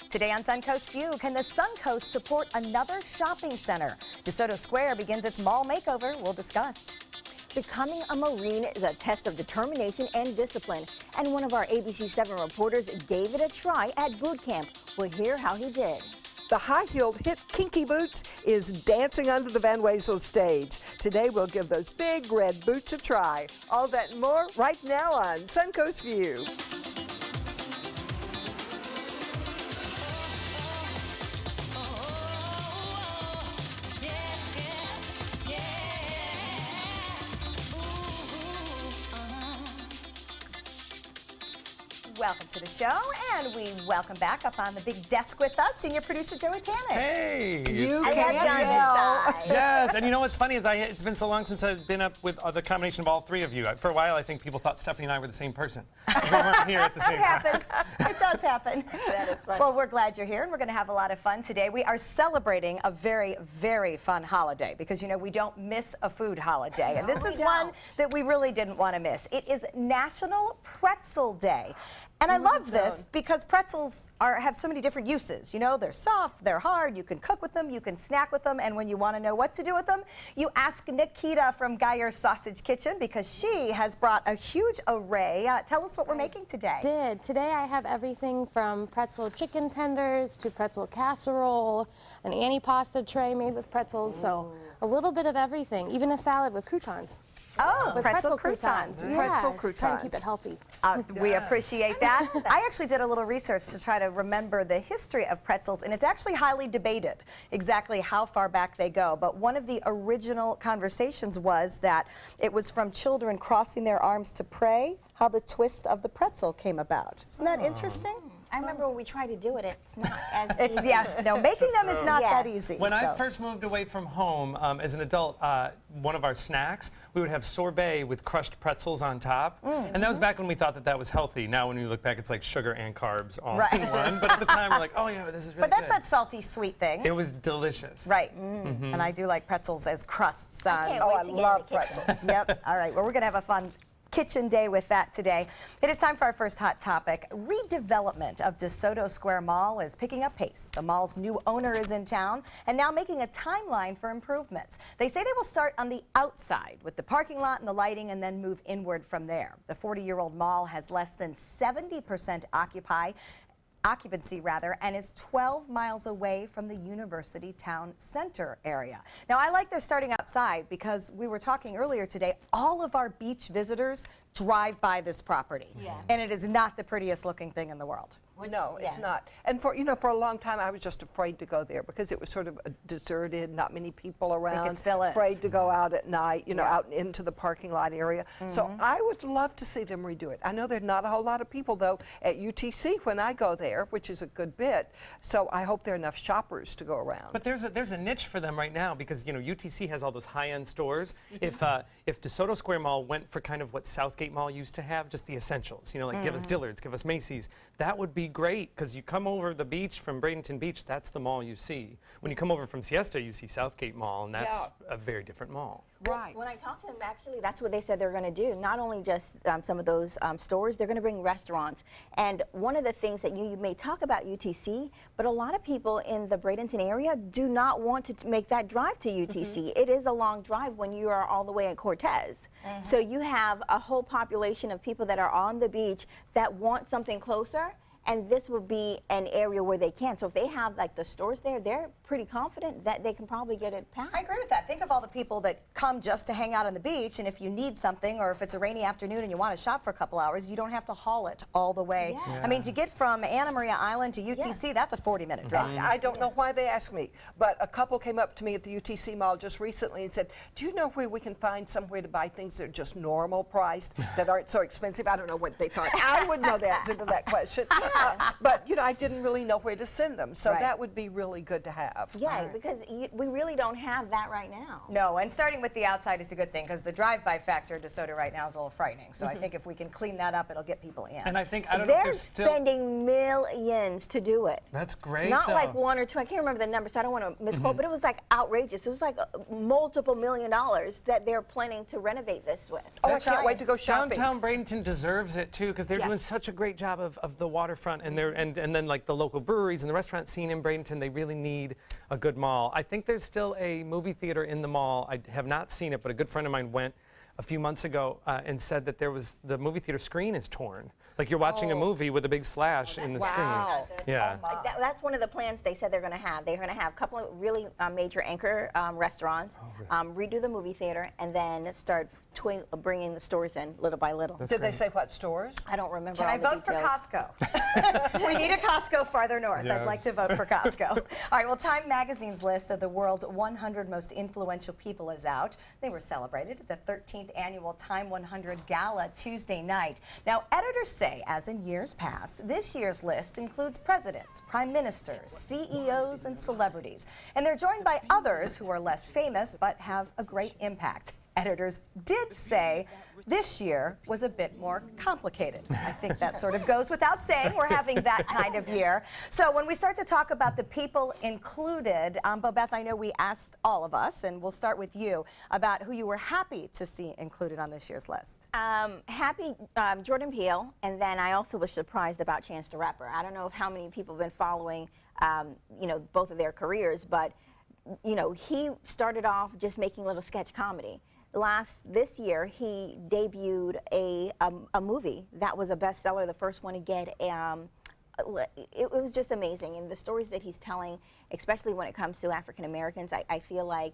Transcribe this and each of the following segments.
Today on Suncoast View, can the Suncoast support another shopping center? DeSoto Square begins its mall makeover. We'll discuss. Becoming a Marine is a test of determination and discipline, and one of our ABC7 reporters gave it a try at boot camp. We'll hear how he did. The high-heeled hit Kinky Boots is dancing under the Van Wezel stage. Today we'll give those big red boots a try. All that and more right now on Suncoast View. Welcome to the show, and we welcome back up on the big desk with us, senior producer Joey Cannon. Hey! You I can have John inside. Yes, and you know what's funny is it's been so long since I've been up with the combination of all three of you. For a while, I think people thought Stephanie and I were the same person. We weren't here at the same time. It happens. It does happen. That is funny. Well, we're glad you're here, and we're going to have a lot of fun today. We are celebrating a very, very fun holiday because, you know, we don't miss a food holiday. And this is one that we really didn't want to miss. It is National Pretzel Day. And I love this because pretzels have so many different uses. You know, they're soft, they're hard, you can cook with them, you can snack with them, and when you want to know what to do with them, you ask Nikita from Geyer's Sausage Kitchen because she has brought a huge array. Tell us what we're making today. Today I have everything from pretzel chicken tenders to pretzel casserole, an antipasta tray made with pretzels, so a little bit of everything, even a salad with croutons. Oh, With pretzel croutons. Yeah, Pretzel trying to croutons. keep it healthy. We appreciate that. I actually did a little research to try to remember the history of pretzels, and it's actually highly debated exactly how far back they go. But one of the original conversations was that it was from children crossing their arms to pray, how the twist of the pretzel came about. Isn't that interesting? I remember when we tried to do it, it's not as easy. Yes, no, making them is not that easy. When I first moved away from home as an adult, one of our snacks, we would have sorbet with crushed pretzels on top. And that was back when we thought that that was healthy. Now when we look back, it's like sugar and carbs all in one. But at the time, we're like, oh yeah, this is really But that's good. that salty sweet thing. It was delicious. Right. And I do like pretzels as crusts on. can't Oh, wait I to get in love the kitchen. pretzels. Yep. All right. Well, we're going to have a fun kitchen day with that today. It is time for our first hot topic. Redevelopment of DeSoto Square Mall is picking up pace. The mall's new owner is in town and now making a timeline for improvements. They say they will start on the outside with the parking lot and the lighting and then move inward from there. The 40-year-old mall has less than 70% occupancy and is 12 miles away from the University Town Center area. Now, I like they're starting outside because we were talking earlier today, all of our beach visitors drive by this property. And it is not the prettiest looking thing in the world. No, it's not. And for a long time, I was just afraid to go there because it was sort of deserted, not many people around. it still is. Afraid to go out at night, you know, out into the parking lot area. So I would love to see them redo it. I know there's not a whole lot of people though at UTC when I go there, which is a good bit. So I hope there are enough shoppers to go around. But there's a niche for them right now because, you know, UTC has all those high-end stores. If DeSoto Square Mall went for kind of what Southgate Mall used to have, just the essentials, you know, like give us Dillard's, give us Macy's, that would be great because you come over the beach from Bradenton Beach, that's the mall you see. When you come over from Siesta, you see Southgate Mall, and that's a very different mall. Right. When I talked to them, actually, that's what they said they're going to do. Not only just some of those stores, they're going to bring restaurants. And one of the things that you may talk about UTC, but a lot of people in the Bradenton area do not want to make that drive to UTC. It is a long drive when you are all the way in Cortez. So you have a whole population of people that are on the beach that want something closer. And this will be an area where they can. So if they have like the stores there, they're pretty confident that they can probably get it packed. I agree with that. Think of all the people that come just to hang out on the beach, and if you need something or if it's a rainy afternoon and you want to shop for a couple hours, you don't have to haul it all the way. I mean, to get from Anna Maria Island to UTC, that's a 40-minute drive. I don't know why they asked me, but a couple came up to me at the UTC Mall just recently and said, do you know where we can find somewhere to buy things that are just normal priced, that aren't so expensive? I don't know what they thought. I would know the answer to that question. But, you know, I didn't really know where to send them, so that would be really good to have. Yeah, because we really don't have that right now. No, and starting with the outside is a good thing because the drive-by factor to DeSoto right now is a little frightening. So I think if we can clean that up, it'll get people in. And I think, I don't know if They're there's still... spending millions to do it. That's great, Not though. like one or two, I can't remember the number, so I don't want to misquote, but it was like outrageous. It was like multiple $1 million that they're planning to renovate this with. Oh, I can't wait to go shopping. Downtown Bradenton deserves it, too, because they're doing such a great job of the waterfront front, and then like the local breweries and the restaurant scene in Bradenton, they really need a good mall. I think there's still a movie theater in the mall. I have not seen it, but a good friend of mine went a few months ago and said that the movie theater screen is torn. Like you're watching a movie with a big slash in the wow. screen. Yeah. That's one of the plans they said they're going to have. They're going to have a couple of really major anchor restaurants, redo the movie theater, and then start bringing the stores in little by little. Did they say what stores? I don't remember Can all I the vote for details. Costco? We need a Costco farther north. I'd Yes. like to vote for Costco. All right, well, Time Magazine's list of the world's 100 most influential people is out. They were celebrated at the 13th annual Time 100 Gala Tuesday night. Now, editors say, as in years past, this year's list includes presidents, prime ministers, CEOs, and celebrities. And they're joined by others who are less famous but have a great impact. Editors did say this year was a bit more complicated. I think that sort of goes without saying. We're having that kind of year. So when we start to talk about the people included, Bobeth, I know we asked all of us, and we'll start with you, about who you were happy to see included on this year's list. Happy Jordan Peele, and then I also was surprised about Chance the Rapper. I don't know if how many people have been following, both of their careers, but he started off just making little sketch comedy. This year, he debuted a movie that was a bestseller, the first one to get. It was just amazing, and the stories that he's telling, especially when it comes to African Americans, I feel like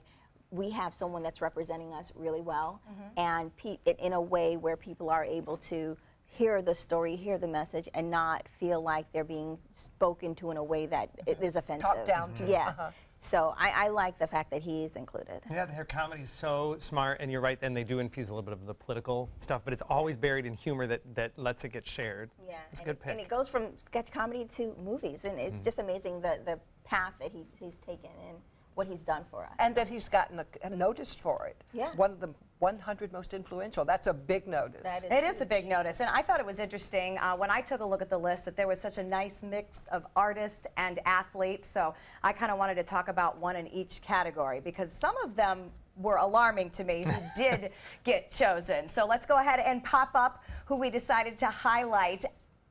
we have someone that's representing us really well, and in a way where people are able to hear the story, hear the message, and not feel like they're being spoken to in a way that is offensive. Talked down to. Yeah. So I like the fact that he is included. Yeah, their comedy's so smart, and you're right, then they do infuse a little bit of the political stuff, but it's always buried in humor that lets it get shared. Yeah, It's a good pick. And it goes from sketch comedy to movies, and it's just amazing the path that he's taken and what he's done for us. And that he's gotten noticed for it. Yeah. One of the 100 most influential. That's a big notice. It is a big notice, and I thought it was interesting when I took a look at the list that there was such a nice mix of artists and athletes, so I kind of wanted to talk about one in each category because some of them were alarming to me who did get chosen. So let's go ahead and pop up who we decided to highlight.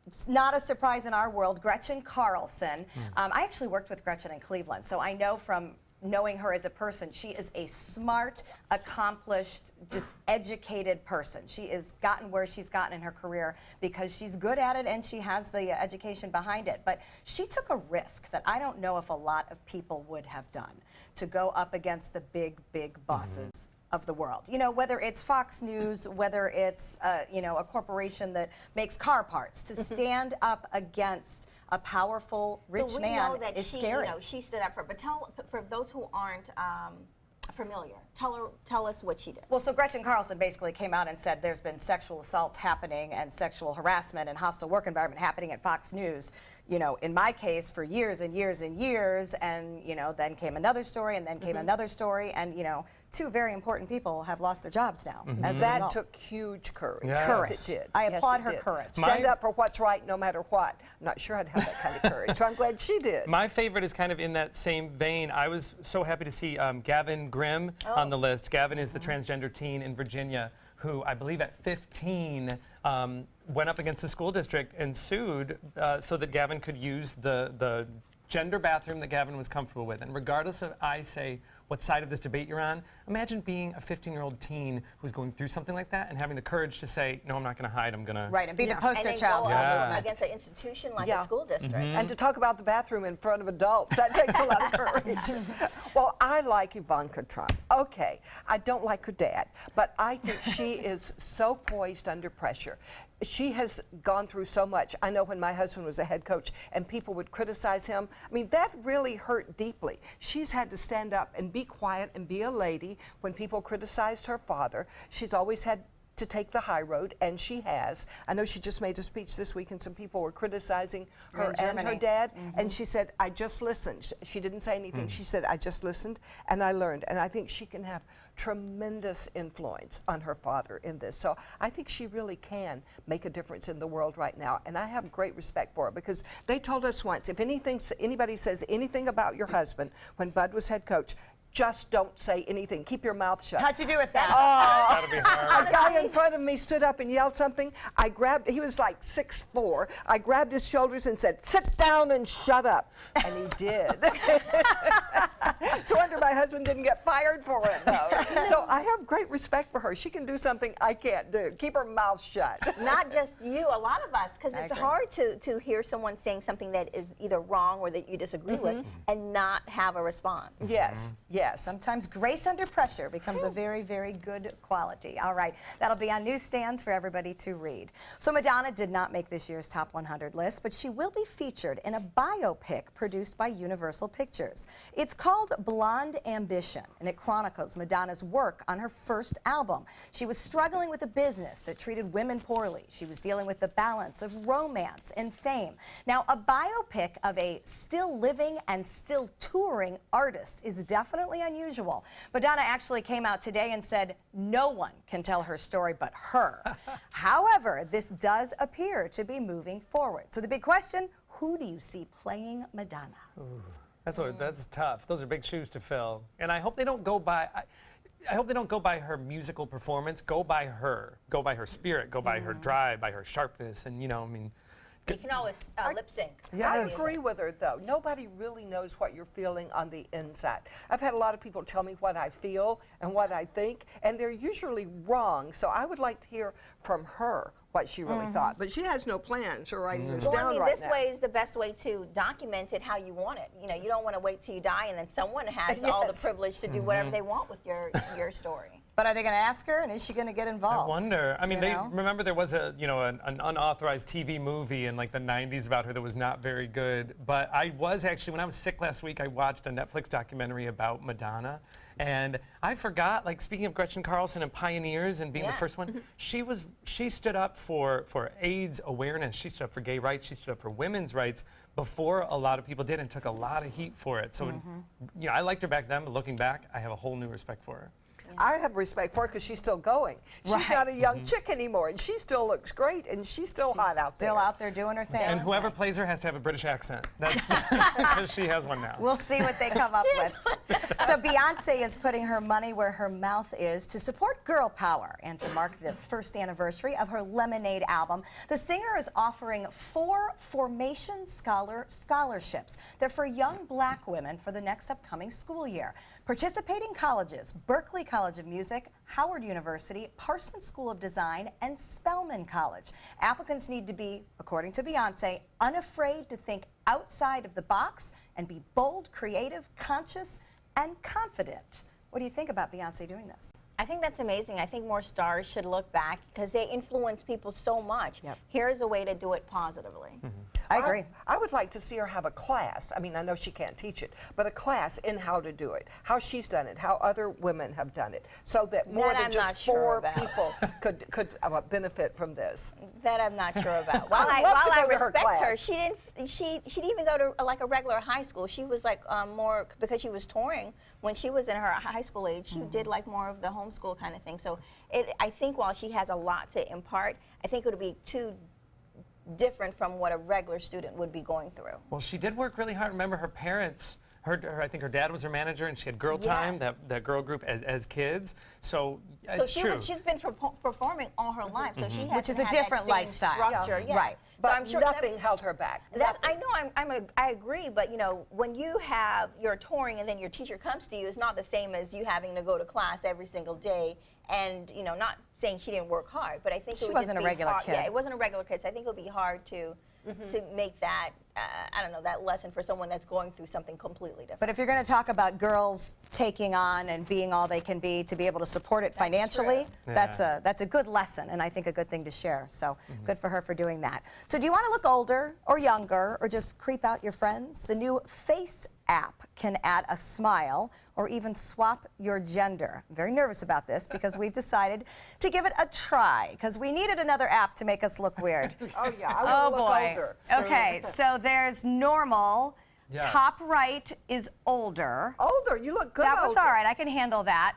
It's not a surprise in our world, Gretchen Carlson. I actually worked with Gretchen in Cleveland, so I know from knowing her as a person, she is a smart, accomplished, just educated person. She has gotten where she's gotten in her career because she's good at it and she has the education behind it. But she took a risk that I don't know if a lot of people would have done to go up against the big, big bosses of the world. Whether it's Fox News, whether it's a corporation that makes car parts, to stand up against a powerful, rich man is scary. She stood up but for those who aren't familiar, tell us what she did. Well, so Gretchen Carlson basically came out and said there's been sexual assaults happening and sexual harassment and hostile work environment happening at Fox News, in my case for years and years and years, and then came another story and then came another story, and two very important people have lost their jobs now as a That result. took huge courage. Yes. Courage. Yes, it did. I Yes, applaud it her did. courage. Stand up for what's right no matter what. I'm not sure I'd have that kind of courage, so I'm glad she did. My favorite is kind of in that same vein. I was so happy to see Gavin Grimm on the list. Gavin is the transgender teen in Virginia who I believe at 15 went up against the school district and sued so that Gavin could use the gender bathroom that Gavin was comfortable with. And regardless of, I say, what side of this debate you're on, imagine being a 15-year-old teen who's going through something like that and having the courage to say, no, I'm not going to hide, I'm going to... Right, and be the And poster then child go for the up movement. against an institution like Yeah. a school district. And to talk about the bathroom in front of adults, that takes a lot of courage. Well, I like Ivanka Trump. Okay, I don't like her dad, but I think she is so poised under pressure. She has gone through so much. I know when my husband was a head coach and people would criticize him, I mean, that really hurt deeply. She's had to stand up and be quiet and be a lady when people criticized her father. She's always had to take the high road, and she has. I know she just made a speech this week and some people were criticizing her and her Germany. dad, and she said, I just listened. She didn't say anything. She said, I just listened and I learned. And I think she can have tremendous influence on her father in this. So I think she really can make a difference in the world right now. And I have great respect for her because they told us once, if anybody says anything about your husband when Bud was head coach, just don't say anything. Keep your mouth shut. How'd you do with that? That'll be hard. A guy in front of me stood up and yelled something. I grabbed, he was like 6'4". I grabbed his shoulders and said, "Sit down and shut up." And he did. So wonder my husband didn't get fired for it, though. So I have great respect for her. She can do something I can't do. Keep her mouth shut. Not just you, a lot of us, because I it's agree. hard to hear someone saying something that is either wrong or that you disagree with and not have a response. Yes, yes. Sometimes grace under pressure becomes a very, very good quality. All right, that'll be on newsstands for everybody to read. So Madonna did not make this year's Top 100 list, but she will be featured in a biopic produced by Universal Pictures. It's called Blonde Ambition, and it chronicles Madonna's work on her first album. She was struggling with a business that treated women poorly. She was dealing with the balance of romance and fame. Now, a biopic of a still living and still touring artist is definitely unusual. Madonna actually came out today and said no one can tell her story but her. However, this does appear to be moving forward. So the big question, who do you see playing Madonna? That's tough. Those are big shoes to fill. And I hope they don't go by. I hope they don't go by her musical performance. Go by her. Go by her spirit. Go by her drive. By her sharpness. And I mean. You can always lip sync. I agree with her, though. Nobody really knows what you're feeling on the inside. I've had a lot of people tell me what I feel and what I think, and they're usually wrong. So I would like to hear from her what she really thought. But she has no plans for writing this Well, down I mean, right this now. way is the best way to document it how you want it. You don't want to wait till you die and then someone has all the Yes. privilege to do whatever they want with your story. But are they going to ask her, and is she going to get involved? I wonder. I mean, You know? remember there was an unauthorized TV movie in like the 90s about her that was not very good. But I was actually, when I was sick last week, I watched a Netflix documentary about Madonna. And I forgot, like speaking of Gretchen Carlson and pioneers and being the first one, she stood up for AIDS awareness. She stood up for gay rights. She stood up for women's rights before a lot of people did and took a lot of heat for it. So, I liked her back then, but looking back, I have a whole new respect for her. I have respect for her because she's still going. She's not a young chick anymore, and she still looks great, and she's still hot out there. Still out there doing her thing. And whoever plays her has to have a British accent. That's because she has one now. We'll see what they come up with. So Beyonce is putting her money where her mouth is to support girl power and to mark the first anniversary of her Lemonade album. The singer is offering 4 Formation scholarships. They're for young black women for the next upcoming school year. Participating colleges, Berklee College of Music, Howard University, Parsons School of Design, and Spelman College. Applicants need to be, according to Beyonce, unafraid to think outside of the box and be bold, creative, conscious, and confident. What do you think about Beyonce doing this? I think that's amazing. I think more stars should look back because they influence people so much. Yep. Here's a way to do it positively. I agree. I would like to see her have a class. I mean, I know she can't teach it, but a class in how to do it, how she's done it, how other women have done it, so that more That than I'm just not sure 4 about. people could benefit from this. That I'm not sure about. While I'd love to I go to her respect her, class. she didn't even go to like a regular high school. She was like more because she was touring when she was in her high school age. She did like more of the homeschool kind of thing. So I think while she has a lot to impart, I think it would be too different from what a regular student would be going through. Well, she did work really hard. Remember, her parents, I think her dad was her manager, and she had Girl Time, that girl group as kids. So it's true. She's been performing all her life, so she has Which is a different lifestyle. structure. Yeah. Right. So But I'm sure nothing held her back. I know I agree, but when you're touring and then your teacher comes to you, it's not the same as you having to go to class every single day. And not saying she didn't work hard, but I think She it would wasn't just a be regular hard. kid. Yeah, it wasn't a regular kid. So I think it would be hard to make that I don't know, that lesson for someone that's going through something completely different. But if you're going to talk about girls taking on and being all they can be to be able to support it financially, that's a good lesson and I think a good thing to share. So good for her for doing that. So do you want to look older or younger or just creep out your friends? The new Face app can add a smile or even swap your gender. I'm very nervous about this because we've decided to give it a try because we needed another app to make us look weird. Oh yeah, I want to look older. Okay, so there's normal. Yes. Top right is older. Older, you look good That was older. all right. I can handle that.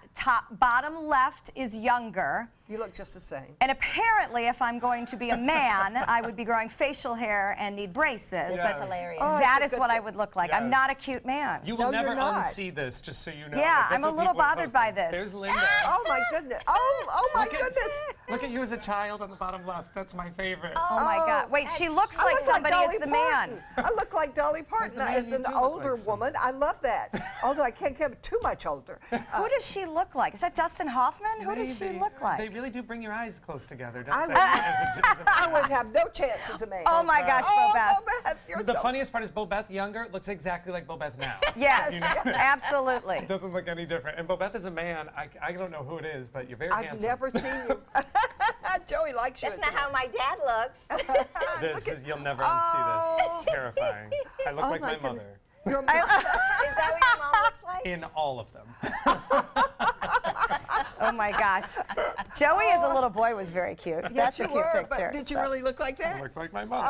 Bottom left is younger. You look just the same. And apparently, if I'm going to be a man, I would be growing facial hair and need braces. Yes. But Hilarious. Oh, that it's is a good what I thing. would look like. Yes. I'm not a cute man. You will No, you're never not. unsee this, just so you know. Yeah, Like, that's I'm a what little people are bothered by posting. this. There's Linda. Oh my goodness. Oh my Look at- goodness. Look at you as a child on the bottom left. That's my favorite. Oh my God. Wait, she looks I like look somebody Dolly is the Parton. man. I look like Dolly Parton man as you an do look older like someone. woman. I love that. Although I can't get too much older. Who does she look like? Is that Dustin Hoffman? Who does she look like? They really do bring your eyes close together, don't I they? would- As a I would have no chance as a man. Oh my gosh, Oh, Bobeth. Bobeth, you're The so funniest part is Bobeth younger looks exactly like Bobeth now. Yes, You know? absolutely. It doesn't look any different. And Bobeth is a man. I don't know who it is, but you're very I've handsome. never seen you. Joey likes you. That's as not a how man. my dad looks. You'll never Oh. unsee this. It's terrifying. I look Oh like my my goodness. mother Your Is that what your mom looks like? in all of them. Oh my gosh. Joey as a little boy was very cute. Yes, That's a you cute were, picture. but did you So- really look like I that? look like my mother.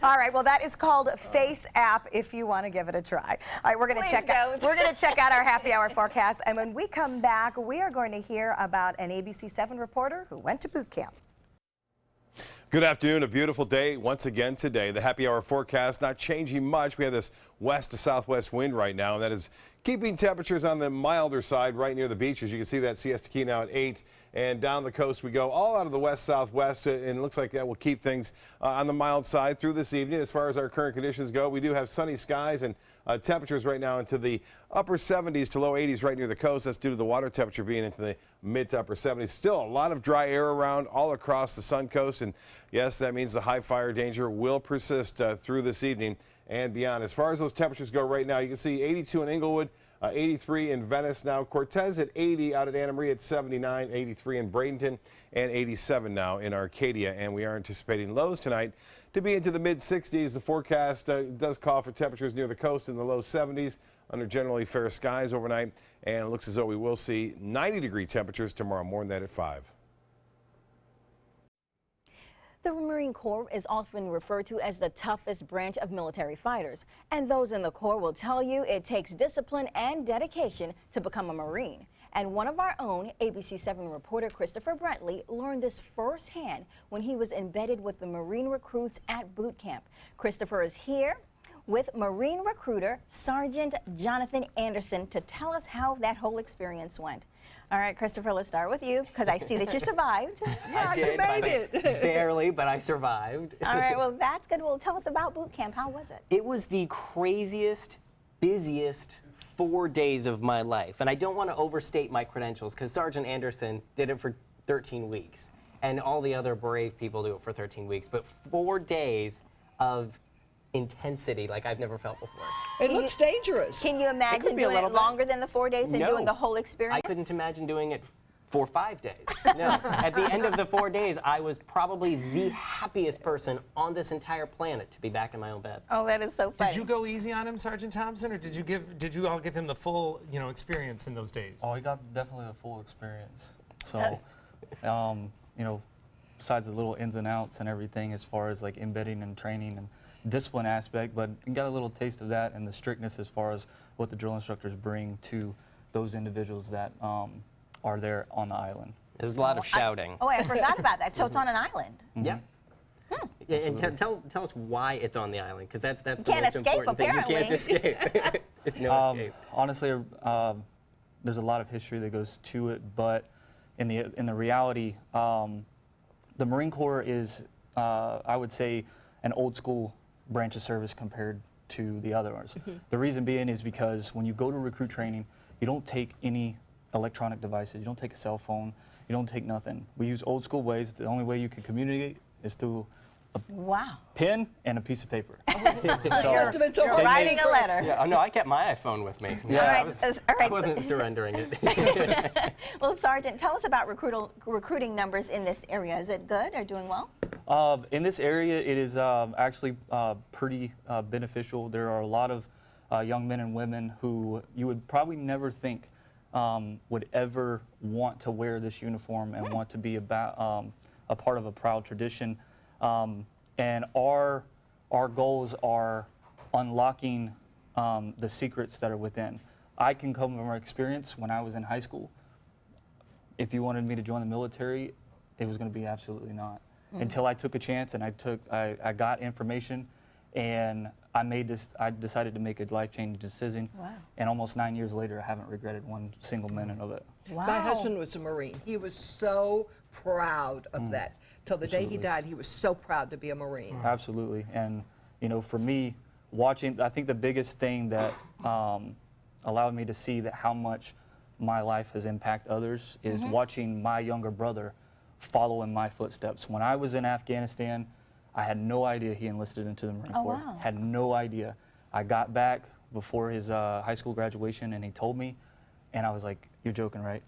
All right, well that is called Face App if you want to give it a try. All right, we're going to Please check out don't. check out our happy hour forecast, and when we come back, we are going to hear about an ABC7 reporter who went to boot camp. Good afternoon. A beautiful day once again today. The happy hour forecast not changing much. We have this west to southwest wind right now, and that is keeping temperatures on the milder side right near the beaches. You can see that Siesta Key now at 8, and down the coast we go all out of the west southwest, and it looks like that will keep things on the mild side through this evening. As far as our current conditions go, we do have sunny skies and temperatures right now into the upper 70s to low 80s right near the coast. That's due to the water temperature being into the mid to upper 70s. Still a lot of dry air around all across the Suncoast, and yes, that means the high fire danger will persist through this evening and beyond. As far as those temperatures go right now, you can see 82 in Inglewood, 83 in Venice now, Cortez at 80, out at Anna Maria at 79, 83 in Bradenton, and 87 now in Arcadia. And we are anticipating lows tonight to be into the mid 60s. The forecast does call for temperatures near the coast in the low 70s under generally fair skies overnight. And it looks as though we will see 90-degree temperatures tomorrow, more than that at 5. The Marine Corps is often referred to as the toughest branch of military fighters, and those in the Corps will tell you it takes discipline and dedication to become a Marine. And one of our own, ABC7 reporter Christopher Brentley, learned this firsthand when he was embedded with the Marine recruits at boot camp. Christopher is here with Marine recruiter Sergeant Jonathan Anderson to tell us how that whole experience went. All right, Christopher, let's start with you because I see that you survived. Yeah, you made it. Barely, but I survived. All right, well, that's good. Well, tell us about boot camp. How was it? It was the craziest, busiest 4 days of my life. And I don't want to overstate my credentials because Sergeant Anderson did it for 13 weeks. And all the other brave people do it for 13 weeks. But 4 days of intensity like I've never felt before. It looks dangerous. Can you imagine be a doing little it bit. longer than the 4 days and No. doing the whole experience? I couldn't imagine doing it for 5 days. No. At the end of the 4 days, I was probably the happiest person on this entire planet to be back in my own bed. Oh, that is so funny. Did you go easy on him, Sergeant Thompson, or did you all give him the full, experience in those days? Oh, he got definitely a full experience. So, besides the little ins and outs and everything as far as like embedding and training and discipline aspect, but he got a little taste of that and the strictness as far as what the drill instructors bring to those individuals that are there on the island. There's a lot of shouting. I forgot about that. So it's on an island. Yeah. Yeah, and tell us why it's on the island, because that's the can't most escape, important thing. You can't escape. There's no escape. Honestly, there's a lot of history that goes to it, but in the reality, the Marine Corps is, I would say, an old school branch of service compared to the others. The reason being is because when you go to recruit training, you don't take any electronic devices, you don't take a cell phone, you don't take nothing. We use old school ways. The only way you can communicate is through Wow. pen and a piece of paper. Most of it's You're over. writing a letter. Yeah, no, I kept my iPhone with me. Yeah. All right, all right. I wasn't surrendering it. Well, Sergeant, tell us about recruiting numbers in this area. Is it good or doing well? In this area, it is actually pretty beneficial. There are a lot of young men and women who you would probably never think would ever want to wear this uniform and want to be a part of a proud tradition. And our goals are unlocking the secrets that are within. I can come from our experience when I was in high school. if you wanted me to join the military, it was going to be absolutely not. Until I took a chance and I got information, and I decided to make a life-changing decision. Wow. And almost 9 years later, I haven't regretted one single minute of it. Wow. My husband was a Marine. He was so proud of that. Till the day he died, he was so proud to be a Marine. Absolutely. And, you know, for me, watching, I think the biggest thing that allowed me to see that how much my life has impacted others is watching my younger brother follow in my footsteps. When I was in Afghanistan, I had no idea he enlisted into the Marine Corps. Wow. Had no idea. I got back before his high school graduation, and he told me, and I was like, "You're joking, right?"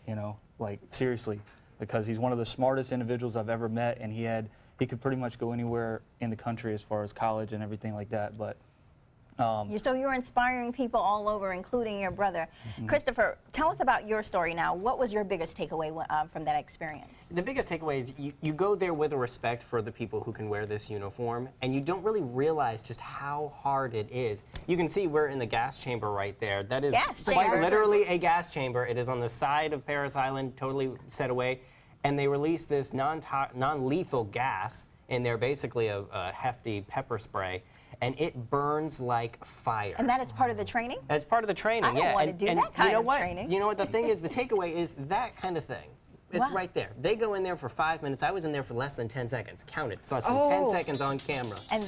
You know, like seriously, because he's one of the smartest individuals I've ever met, and he could pretty much go anywhere in the country as far as college and everything like that. But So you're inspiring people all over, including your brother. Christopher, tell us about your story now. What was your biggest takeaway from that experience? The biggest takeaway is you go there with a respect for the people who can wear this uniform, and you don't really realize just how hard it is. You can see we're in the gas chamber right there. That is quite literally a gas chamber. It is on the side of Parris Island, totally set away, and they release this non-lethal gas in there, basically a hefty pepper spray. And it burns like fire. And that is part of the training? That's part of the training, I don't want to do that kind of training. You know what the thing is? The takeaway is that kind of thing. It's right there. They go in there for 5 minutes. I was in there for less than 10 seconds. Count it. It's less than 10 seconds on camera. And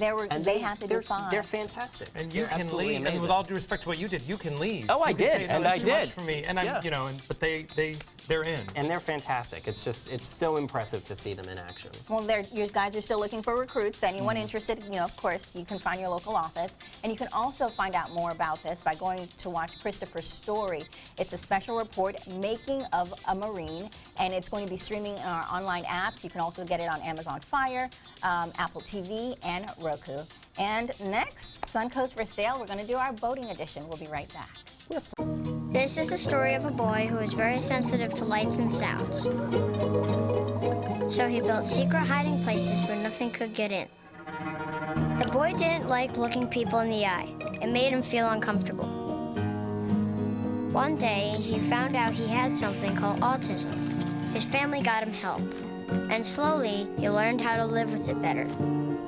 they had to do fine. They're fantastic. And you can leave. Amazing. And with all due respect to what you did, you can leave. Oh, I did, and I too did. much for me, and I'm, you know, but they're in. And they're fantastic. It's so impressive to see them in action. Well, you guys are still looking for recruits. Anyone interested, you know, of course, you can find your local office. And you can also find out more about this by going to watch Christopher's story. It's a special report, Making of a Marine, and it's going to be streaming in our online apps. You can also get it on Amazon Fire, Apple TV, and Roku. And next, Suncoast for sale. We're going to do our boating edition. We'll be right back. This is the story of a boy who is very sensitive to lights and sounds. So he built secret hiding places where nothing could get in. The boy didn't like looking people in the eye. It made him feel uncomfortable. One day, he found out he had something called autism. His family got him help, and slowly, he learned how to live with it better.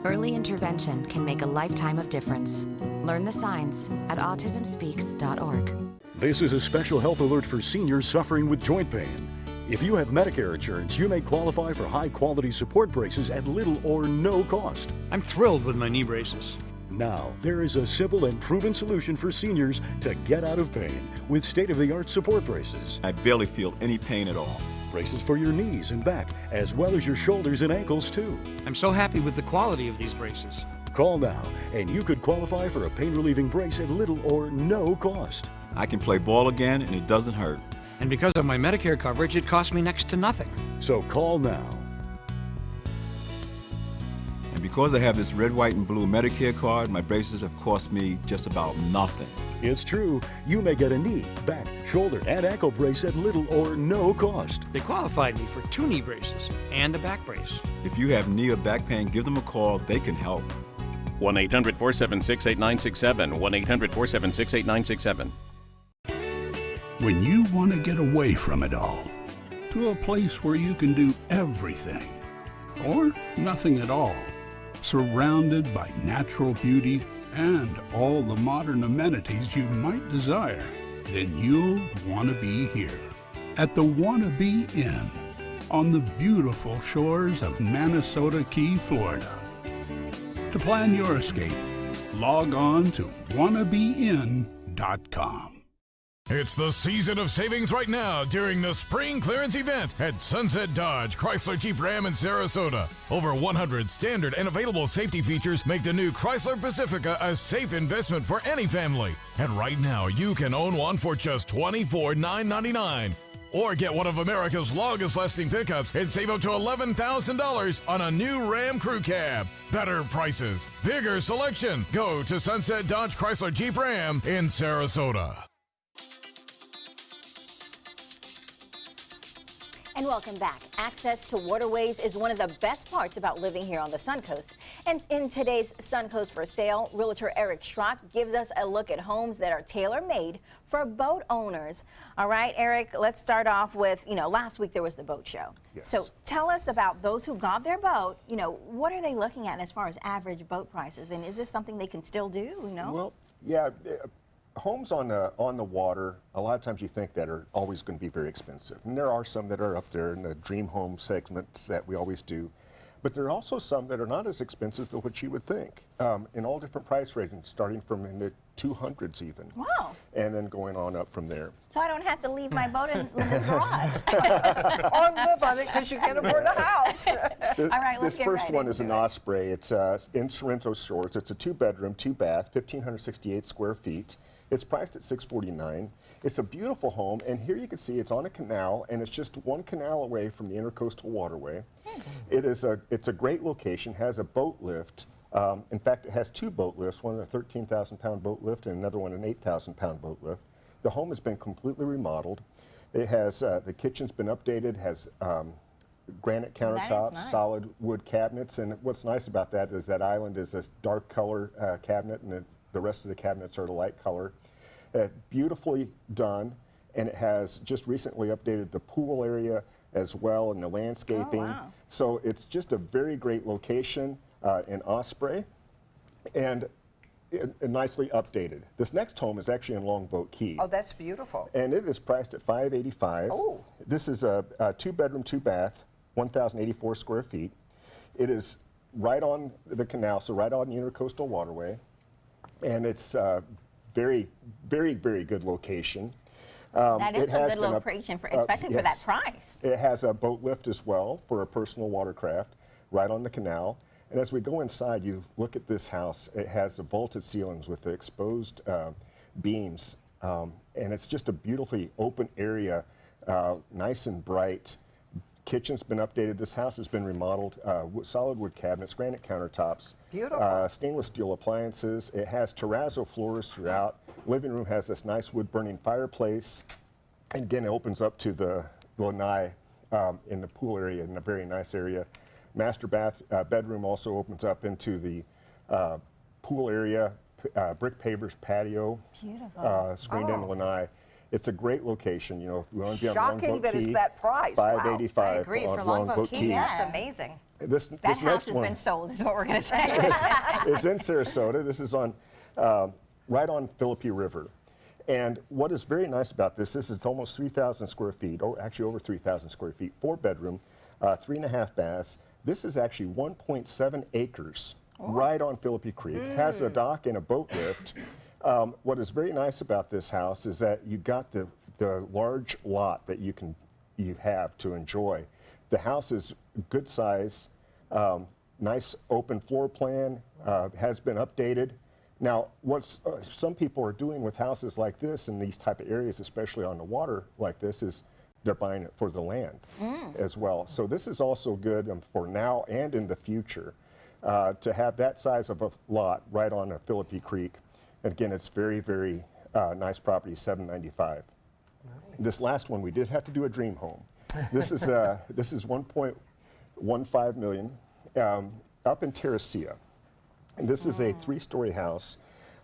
Early intervention can make a lifetime of difference. Learn the signs at autismspeaks.org. This is a special health alert for seniors suffering with joint pain. If you have Medicare insurance, you may qualify for high-quality support braces at little or no cost. I'm thrilled with my knee braces. Now, there is a simple and proven solution for seniors to get out of pain with state-of-the-art support braces. I barely feel any pain at all. Braces for your knees and back, as well as your shoulders and ankles, too. I'm so happy with the quality of these braces. Call now, and you could qualify for a pain-relieving brace at little or no cost. I can play ball again, and it doesn't hurt. And because of my Medicare coverage, it costs me next to nothing. So call now. And because I have this red, white, and blue Medicare card, my braces have cost me just about nothing. It's true. You may get a knee, back, shoulder, and ankle brace at little or no cost. They qualified me for 2 knee braces and a back brace. If you have knee or back pain, give them a call. They can help. 1-800-476-8967. 1-800-476-8967. When you want to get away from it all, to a place where you can do everything, or nothing at all, surrounded by natural beauty and all the modern amenities you might desire, then you'll want to be here at the Wannabe Inn on the beautiful shores of Manasota Key, Florida. To plan your escape, log on to wannabeinn.com. It's the season of savings right now during the spring clearance event at Sunset Dodge Chrysler Jeep Ram in Sarasota. Over 100 standard and available safety features make the new Chrysler Pacifica a safe investment for any family. And right now, you can own one for just $24,999. Or get one of America's longest lasting pickups and save up to $11,000 on a new Ram Crew Cab. Better prices, bigger selection. Go to Sunset Dodge Chrysler Jeep Ram in Sarasota. And welcome back. Access to waterways is one of the best parts about living here on the Suncoast. And in today's Suncoast for Sale, realtor Eric Schrock gives us a look at homes that are tailor-made for boat owners. All right, Eric, let's start off with, last week there was the boat show. Yes. So tell us about those who got their boat. What are they looking at as far as average boat prices? And is this something they can still do, Well, yeah. Homes on the water, a lot of times you think that are always going to be very expensive. And there are some that are up there in the dream home segments that we always do. But there are also some that are not as expensive as what you would think, in all different price ranges, starting from in the 200s even. Wow. And then going on up from there. So I don't have to leave my boat in this garage. Or live on it because you can't afford a house. All right, let's This get first right one is into an it. Osprey. It's in Sorrento Shores. It's a 2-bedroom, 2-bath, 1,568 square feet. It's priced at $649. It's a beautiful home, and here you can see it's on a canal, and it's just one canal away from the Intercoastal Waterway. It's a great location, has a boat lift. In fact, it has 2 boat lifts, one a 13,000-pound boat lift and another one an 8,000-pound boat lift. The home has been completely remodeled. It has, the kitchen's been updated, has granite countertops, nice. solid wood cabinets, and what's nice about that is that island is this dark color cabinet, and the rest of the cabinets are the light color. Beautifully done, and it has just recently updated the pool area as well and the landscaping. Oh, wow. So it's just a very great location in Osprey, and nicely updated. This next home is actually in Longboat Key. Oh, that's beautiful. And it is priced at $585. Oh. This is a 2-bedroom, 2-bath, 1,084 square feet. It is right on the canal, so right on the Intercoastal Waterway. And it's very, very, very good location. That is it a has good been location, especially for that yes. price. It has a boat lift as well for a personal watercraft right on the canal. And as we go inside, you look at this house. It has the vaulted ceilings with the exposed beams. And it's just a beautifully open area, nice and bright. Kitchen's been updated. This house has been remodeled. Solid wood cabinets, granite countertops. Beautiful. Stainless steel appliances. It has terrazzo floors throughout. Living room has this nice wood burning fireplace. And again, it opens up to the lanai in the pool area, in a very nice area. Master bath bedroom also opens up into the pool area, brick pavers patio. Beautiful. Screened in lanai. It's a great location. If you want to be on Shocking Longboat that Key, it's that price. Wow. $585 I agree, on for Longboat Key, Yeah. that's amazing. This That next house has one been sold, is what we're going to say. is in Sarasota. This is on right on Philippi River. And what is very nice about this is it's almost 3,000 square feet, or actually over 3,000 square feet, 4-bedroom, 3.5 baths. This is actually 1.7 acres right on Philippi Creek. Has a dock and a boat lift. What is very nice about this house is that you got the large lot that you have to enjoy. The house is good size, nice open floor plan, has been updated. Now, what some people are doing with houses like this in these type of areas, especially on the water like this, is they're buying it for the land as well. So this is also good for now and in the future to have that size of a lot right on a Philippi Creek. And again, it's very, very nice property, $795. Nice. This last one, we did have to do a dream home. This is 1.15 million up in Terracea. And this is a 3-story house,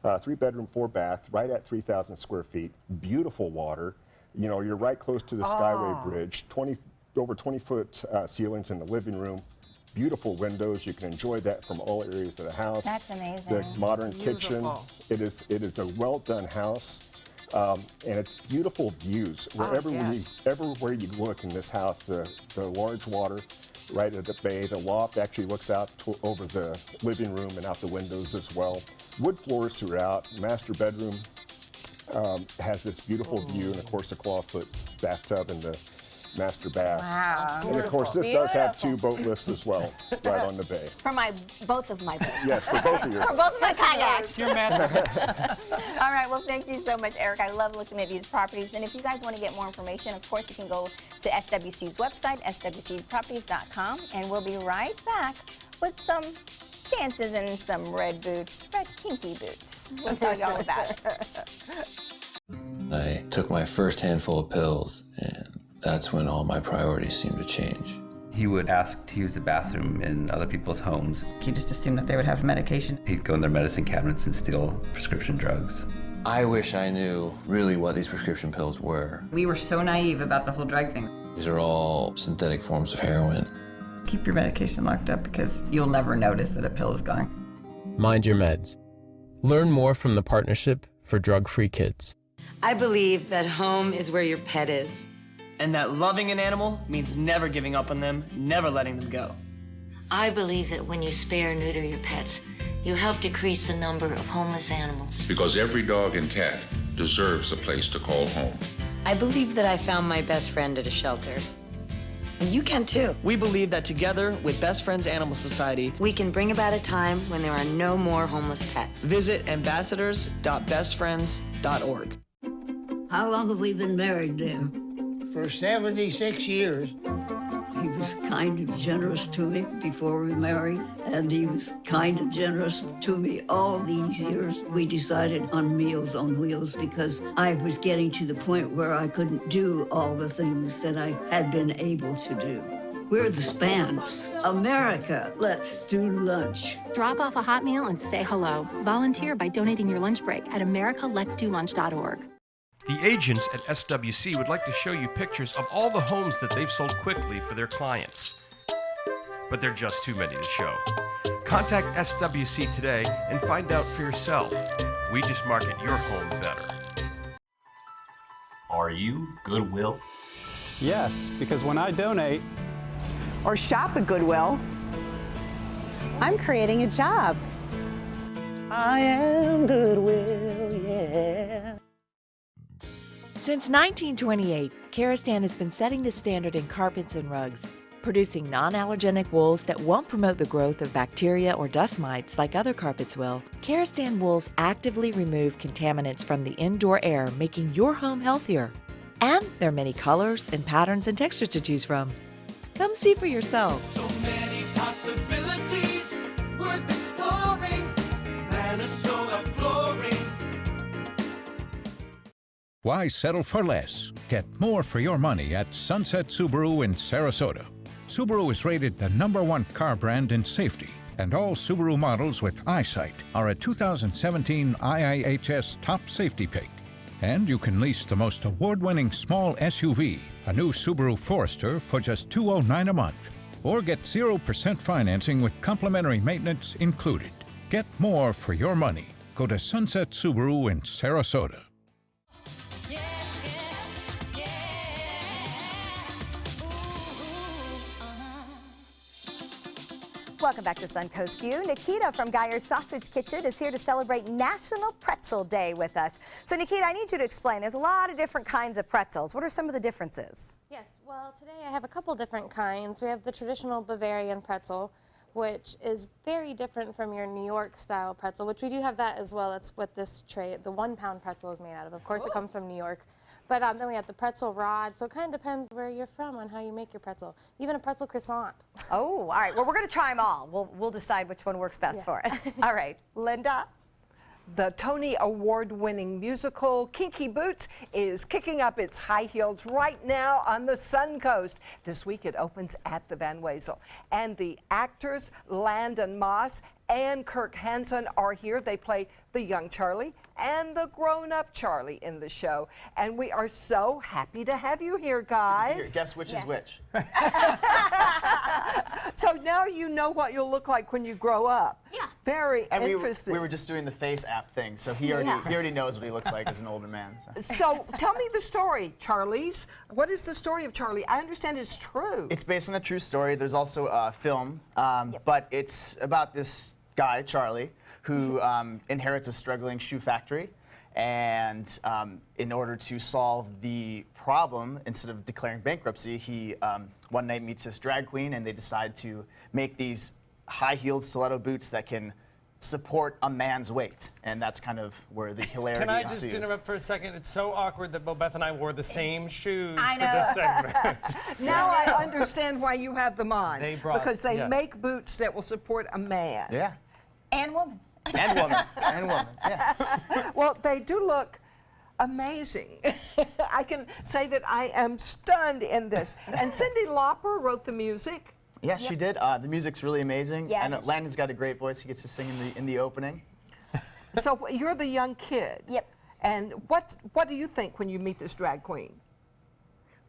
3-bedroom, 4-bath, right at 3,000 square feet. Beautiful water. You're right close to the Skyway Bridge. Over 20-foot ceilings in the living room. Beautiful windows. You can enjoy that from all areas of the house. That's amazing. The modern kitchen. It is a well-done house. And it's beautiful views. Everywhere you look in this house, the large water right at the bay. The loft actually looks out over the living room and out the windows as well. Wood floors throughout. Master bedroom has this beautiful view, and of course a clawfoot bathtub in the master bath. Wow. And of course this does have 2 boat lifts as well, right on the bay. For both of my boats. Yes, for both of your For both of my kayaks. Your master. All right, well, thank you so much, Eric. I love looking at these properties. And if you guys want to get more information, of course, you can go to SWC's website, swcproperties.com, and we'll be right back with some dances and some red kinky boots. We'll tell you all about it. I took my first handful of pills, and that's when all my priorities seemed to change. He would ask to use the bathroom in other people's homes. He just assumed that they would have medication. He'd go in their medicine cabinets and steal prescription drugs. I wish I knew really what these prescription pills were. We were so naive about the whole drug thing. These are all synthetic forms of heroin. Keep your medication locked up because you'll never notice that a pill is gone. Mind your meds. Learn more from the Partnership for Drug-Free Kids. I believe that home is where your pet is. And that loving an animal means never giving up on them, never letting them go. I believe that when you spay or neuter your pets, you help decrease the number of homeless animals. Because every dog and cat deserves a place to call home. I believe that I found my best friend at a shelter. And you can too. We believe that together with Best Friends Animal Society, we can bring about a time when there are no more homeless pets. Visit ambassadors.bestfriends.org. How long have we been married, dear? For 76 years. He was kind and generous to me before we married, and he was kind and generous to me all these years. We decided on Meals on Wheels because I was getting to the point where I couldn't do all the things that I had been able to do. We're the Spans. America, let's do lunch. Drop off a hot meal and say hello. Volunteer by donating your lunch break at americaletsdolunch.org. The agents at SWC would like to show you pictures of all the homes that they've sold quickly for their clients. But they're just too many to show. Contact SWC today and find out for yourself. We just market your home better. Are you Goodwill? Yes, because when I donate or shop at Goodwill, I'm creating a job. I am Goodwill, yeah. Since 1928, Karastan has been setting the standard in carpets and rugs, producing non-allergenic wools that won't promote the growth of bacteria or dust mites like other carpets will. Karastan wools actively remove contaminants from the indoor air, making your home healthier. And there are many colors and patterns and textures to choose from. Come see for yourself. So many possibilities worth exploring. Minnesota Flooring. Why settle for less? Get more for your money at Sunset Subaru in Sarasota. Subaru is rated the #1 car brand in safety, and all Subaru models with eyesight are a 2017 IIHS Top Safety Pick. And you can lease the most award-winning small SUV, a new Subaru Forester, for just $209 a month. Or get 0% financing with complimentary maintenance included. Get more for your money. Go to Sunset Subaru in Sarasota. Welcome back to Suncoast View. Nikita from Geyer's Sausage Kitchen is here to celebrate National Pretzel Day with us. So Nikita, I need you to explain. There's a lot of different kinds of pretzels. What are some of the differences? Yes, well today I have a couple different kinds. We have the traditional Bavarian pretzel, which is very different from your New York style pretzel, which we do have that as well. That's what this tray, the 1 pound pretzel, is made out of. Of course, it comes from New York. But then we have the pretzel rod, so it kind of depends where you're from on how you make your pretzel. Even a pretzel croissant. Oh, all right. Well, we're going to try them all. We'll decide which one works best for us. All right, Linda. The Tony Award-winning musical Kinky Boots is kicking up its high heels right now on the Suncoast. This week it opens at the Van Wezel. And the actors Landon Moss and Kirk Hansen are here. They play the young Charlie and the grown-up Charlie in the show. And we are so happy to have you here, guys. Here, guess which is which. So now you know what you'll look like when you grow up. Yeah. Very interesting. We were just doing the face app thing, so he already knows what he looks like as an older man. So tell me the story, Charlie's. What is the story of Charlie? I understand it's true. It's based on a true story. There's also a film, but it's about this guy, Charlie, who inherits a struggling shoe factory. And in order to solve the problem, instead of declaring bankruptcy, he one night meets this drag queen, and they decide to make these high-heeled stiletto boots that can support a man's weight. And that's kind of where the hilarity Can I just interrupt for a second? It's so awkward that Beth and I wore the same shoes for this segment. Now I understand why you have them on. Because they yes. make boots that will support a man. Yeah. And woman. And woman. And woman, yeah. Well, they do look amazing. I can say that I am stunned in this. And Cyndi Lauper wrote the music. Yeah, she did. The music's really amazing. Yeah, and Landon's got a great voice. He gets to sing in the opening. So you're the young kid. Yep. And what do you think when you meet this drag queen?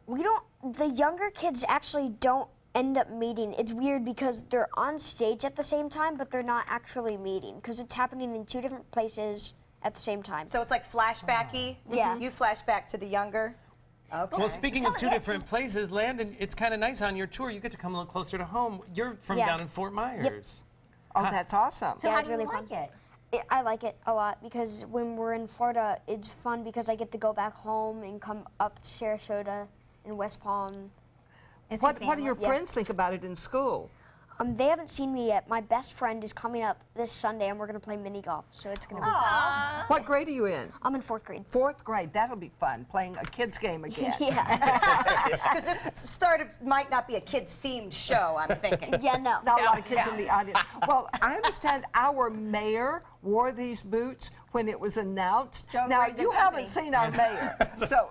The younger kids actually don't end up meeting. It's weird because they're on stage at the same time, but they're not actually meeting because it's happening in 2 different places at the same time. So it's like flashbacky? Yeah. You flash back to the younger? Okay. Well, speaking of 2 different places, Landon, it's kind of nice on your tour. You get to come a little closer to home. You're from down in Fort Myers. Oh, that's awesome. So it's really fun. I like it a lot because when we're in Florida, it's fun because I get to go back home and come up to Sarasota and West Palm. What do your friends think about it in school? They haven't seen me yet. My best friend is coming up this Sunday, and we're going to play mini golf, so it's going to be fun. What grade are you in? I'm in 4th grade. 4th grade. That'll be fun, playing a kids game again. Because this might not be a kids-themed show, I'm thinking. Yeah, no. Not a lot of kids in the audience. Well, I understand our mayor wore these boots when it was announced. Now, you haven't seen our mayor. So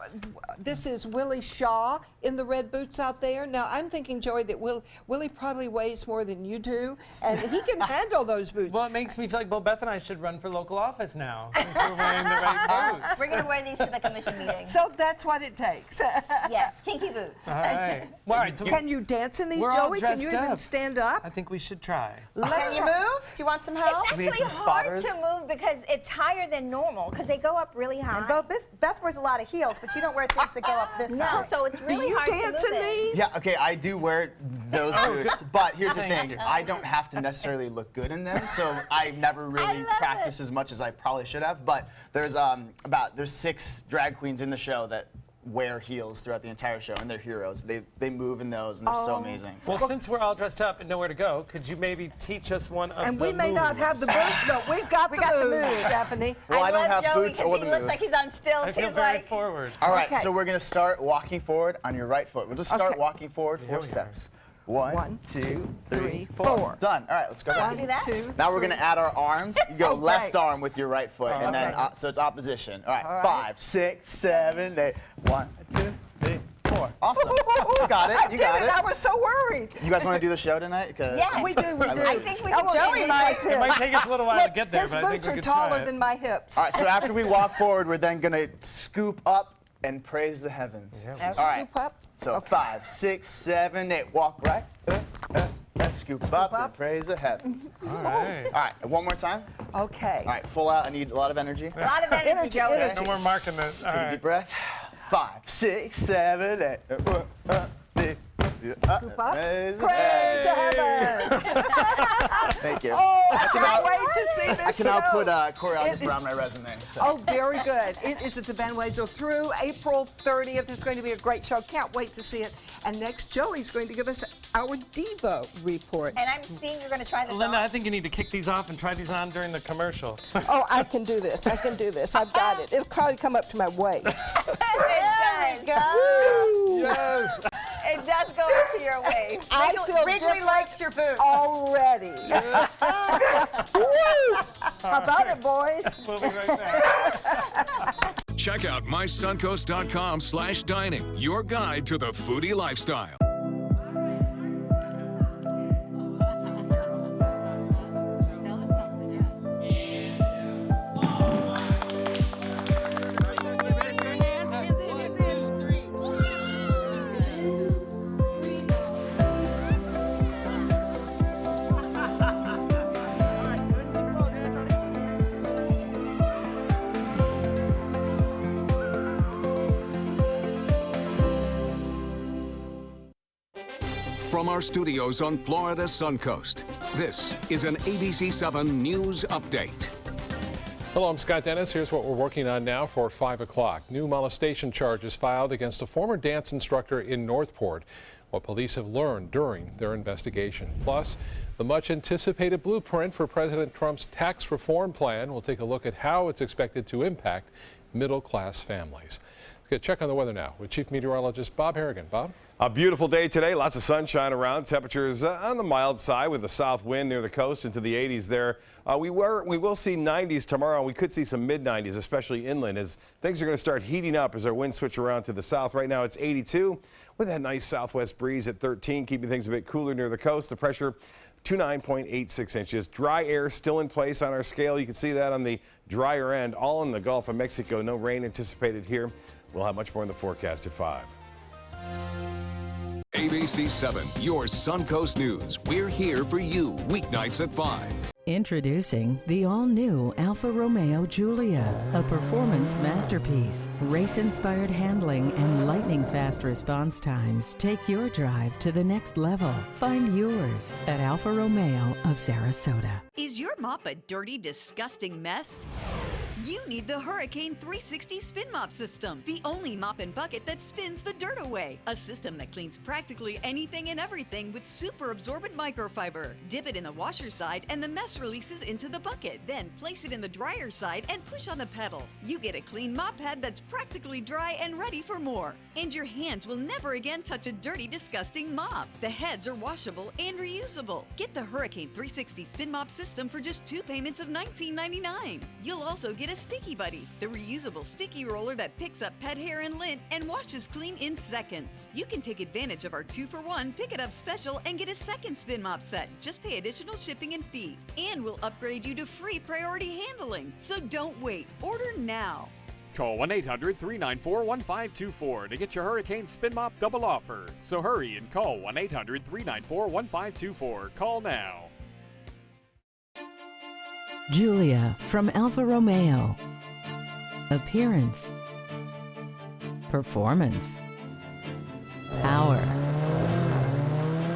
this is Willie Shaw in the red boots out there. Now, I'm thinking, Joey, that Willie probably weighs more than you do, and he can handle those boots. Well, it makes me feel like, well, Beth and I should run for local office now, since we're wearing the right boots. We're going to wear these to the commission meeting. So that's what it takes. Yes, kinky boots. All right. Well, all right, so can you dance in these, we're all Joey? Can dressed you even up. stand up? I think we should try. Can you move? Do you want some help? It's actually hard to move because it's higher than normal because they go up really high. And Beth wears a lot of heels, but you don't wear things that go up this high. No, so it's really hard to move dance in these? Yeah, okay, I do wear those boots, but here's the thing. I don't have to necessarily look good in them, so I never really practice as much as I probably should have, but there's 6 drag queens in the show that wear heels throughout the entire show, and they're heroes. They move in those, and they're so amazing. Well, since we're all dressed up and nowhere to go, could you maybe teach us one of the And we may not have the boots, but we've got the moves, Stephanie. Well, I don't have Joey boots or the he looks moves. like he's on stilts. I feel He's very like forward. All right, so we're going to start walking forward on your right foot. We'll just start walking forward 4 steps. 1, 2, 3, 4. Done. All right, let's go back. 1, 2. Now we're going to add our arms. You go left arm with your right foot, and then so it's opposition. All right, 5, 6, 7, 8. 1, 2, 3, 4. Awesome. You got it. You got it. I was so worried. You guys want to do the show tonight? Yes, we do. I think we can. Joey It might take us a little while to get there, his but I think boots we are could taller try than it. my hips. All right, so after we walk forward, we're then going to scoop up and praise the heavens. All right. Scoop up. So 5, 6, 7, 8. Walk right. And scoop up and praise the heavens. All right. All right, one more time. Okay. All right, full out. I need a lot of energy. A lot of energy, Joey. And we're marking this. All Take a right. deep breath. 5, 6, 7, 8. Scoop up. Praise the Praise the heavens. heavens. Thank you. Oh, I can't wait to see this I can now show. put choreography on my resume. So. Oh, very good. It is at the Van Wezel through April 30th. It's going to be a great show. Can't wait to see it. And next, Joey's going to give us our Diva report. And I'm seeing you're going to try this Linda, on. I think you need to kick these off and try these on during the commercial. Oh, I can do this. I can do this. I've got it. It'll probably come up to my waist. It does. Yes. It does go up to your waist. I feel Wrigley different likes your boots. already. Woo! How about it, boys? We'll be right back. Check out mysuncoast.com/dining, your guide to the foodie lifestyle. From our studios on Florida's Suncoast, this is an ABC7 News Update. Hello, I'm Scott Dennis. Here's what we're working on now for 5 o'clock. New molestation charges filed against a former dance instructor in Northport. What police have learned during their investigation. Plus, the much anticipated blueprint for President Trump's tax reform plan. We'll take a look at how it's expected to impact middle-class families. Okay, check on the weather now with Chief Meteorologist Bob Harrigan. Bob? A beautiful day today. Lots of sunshine around. Temperatures on the mild side with the south wind near the coast into the 80s there. We will see 90s tomorrow. We could see some mid-90s, especially inland, as things are going to start heating up as our winds switch around to the south. Right now it's 82 with that nice southwest breeze at 13, keeping things a bit cooler near the coast. The pressure 29.86 inches. Dry air still in place on our scale. You can see that on the drier end, all in the Gulf of Mexico. No rain anticipated here. We'll have much more in the forecast at 5. ABC 7, your Suncoast News. We're here for you weeknights at 5. Introducing the all-new Alfa Romeo Giulia, a performance masterpiece. Race-inspired handling and lightning-fast response times take your drive to the next level. Find yours at Alfa Romeo of Sarasota. Is your mop a dirty, disgusting mess? You need the Hurricane 360 Spin Mop System, the only mop and bucket that spins the dirt away. A system that cleans practically anything and everything with super absorbent microfiber. Dip it in the washer side and the mess releases into the bucket. Then place it in the dryer side and push on the pedal. You get a clean mop pad that's practically dry and ready for more. And your hands will never again touch a dirty, disgusting mop. The heads are washable and reusable. Get the Hurricane 360 Spin Mop System for just 2 payments of $19.99. You'll also get a Sticky Buddy, the reusable sticky roller that picks up pet hair and lint and washes clean in seconds. You can take advantage of our 2-for-1 Pick It Up special and get a second spin mop set. Just pay additional shipping and fee. And we'll upgrade you to free priority handling. So don't wait. Order now. Call 1-800-394-1524 to get your Hurricane Spin Mop double offer. So hurry and call 1-800-394-1524. Call now. Giulia from Alfa Romeo. Appearance. Performance. Power.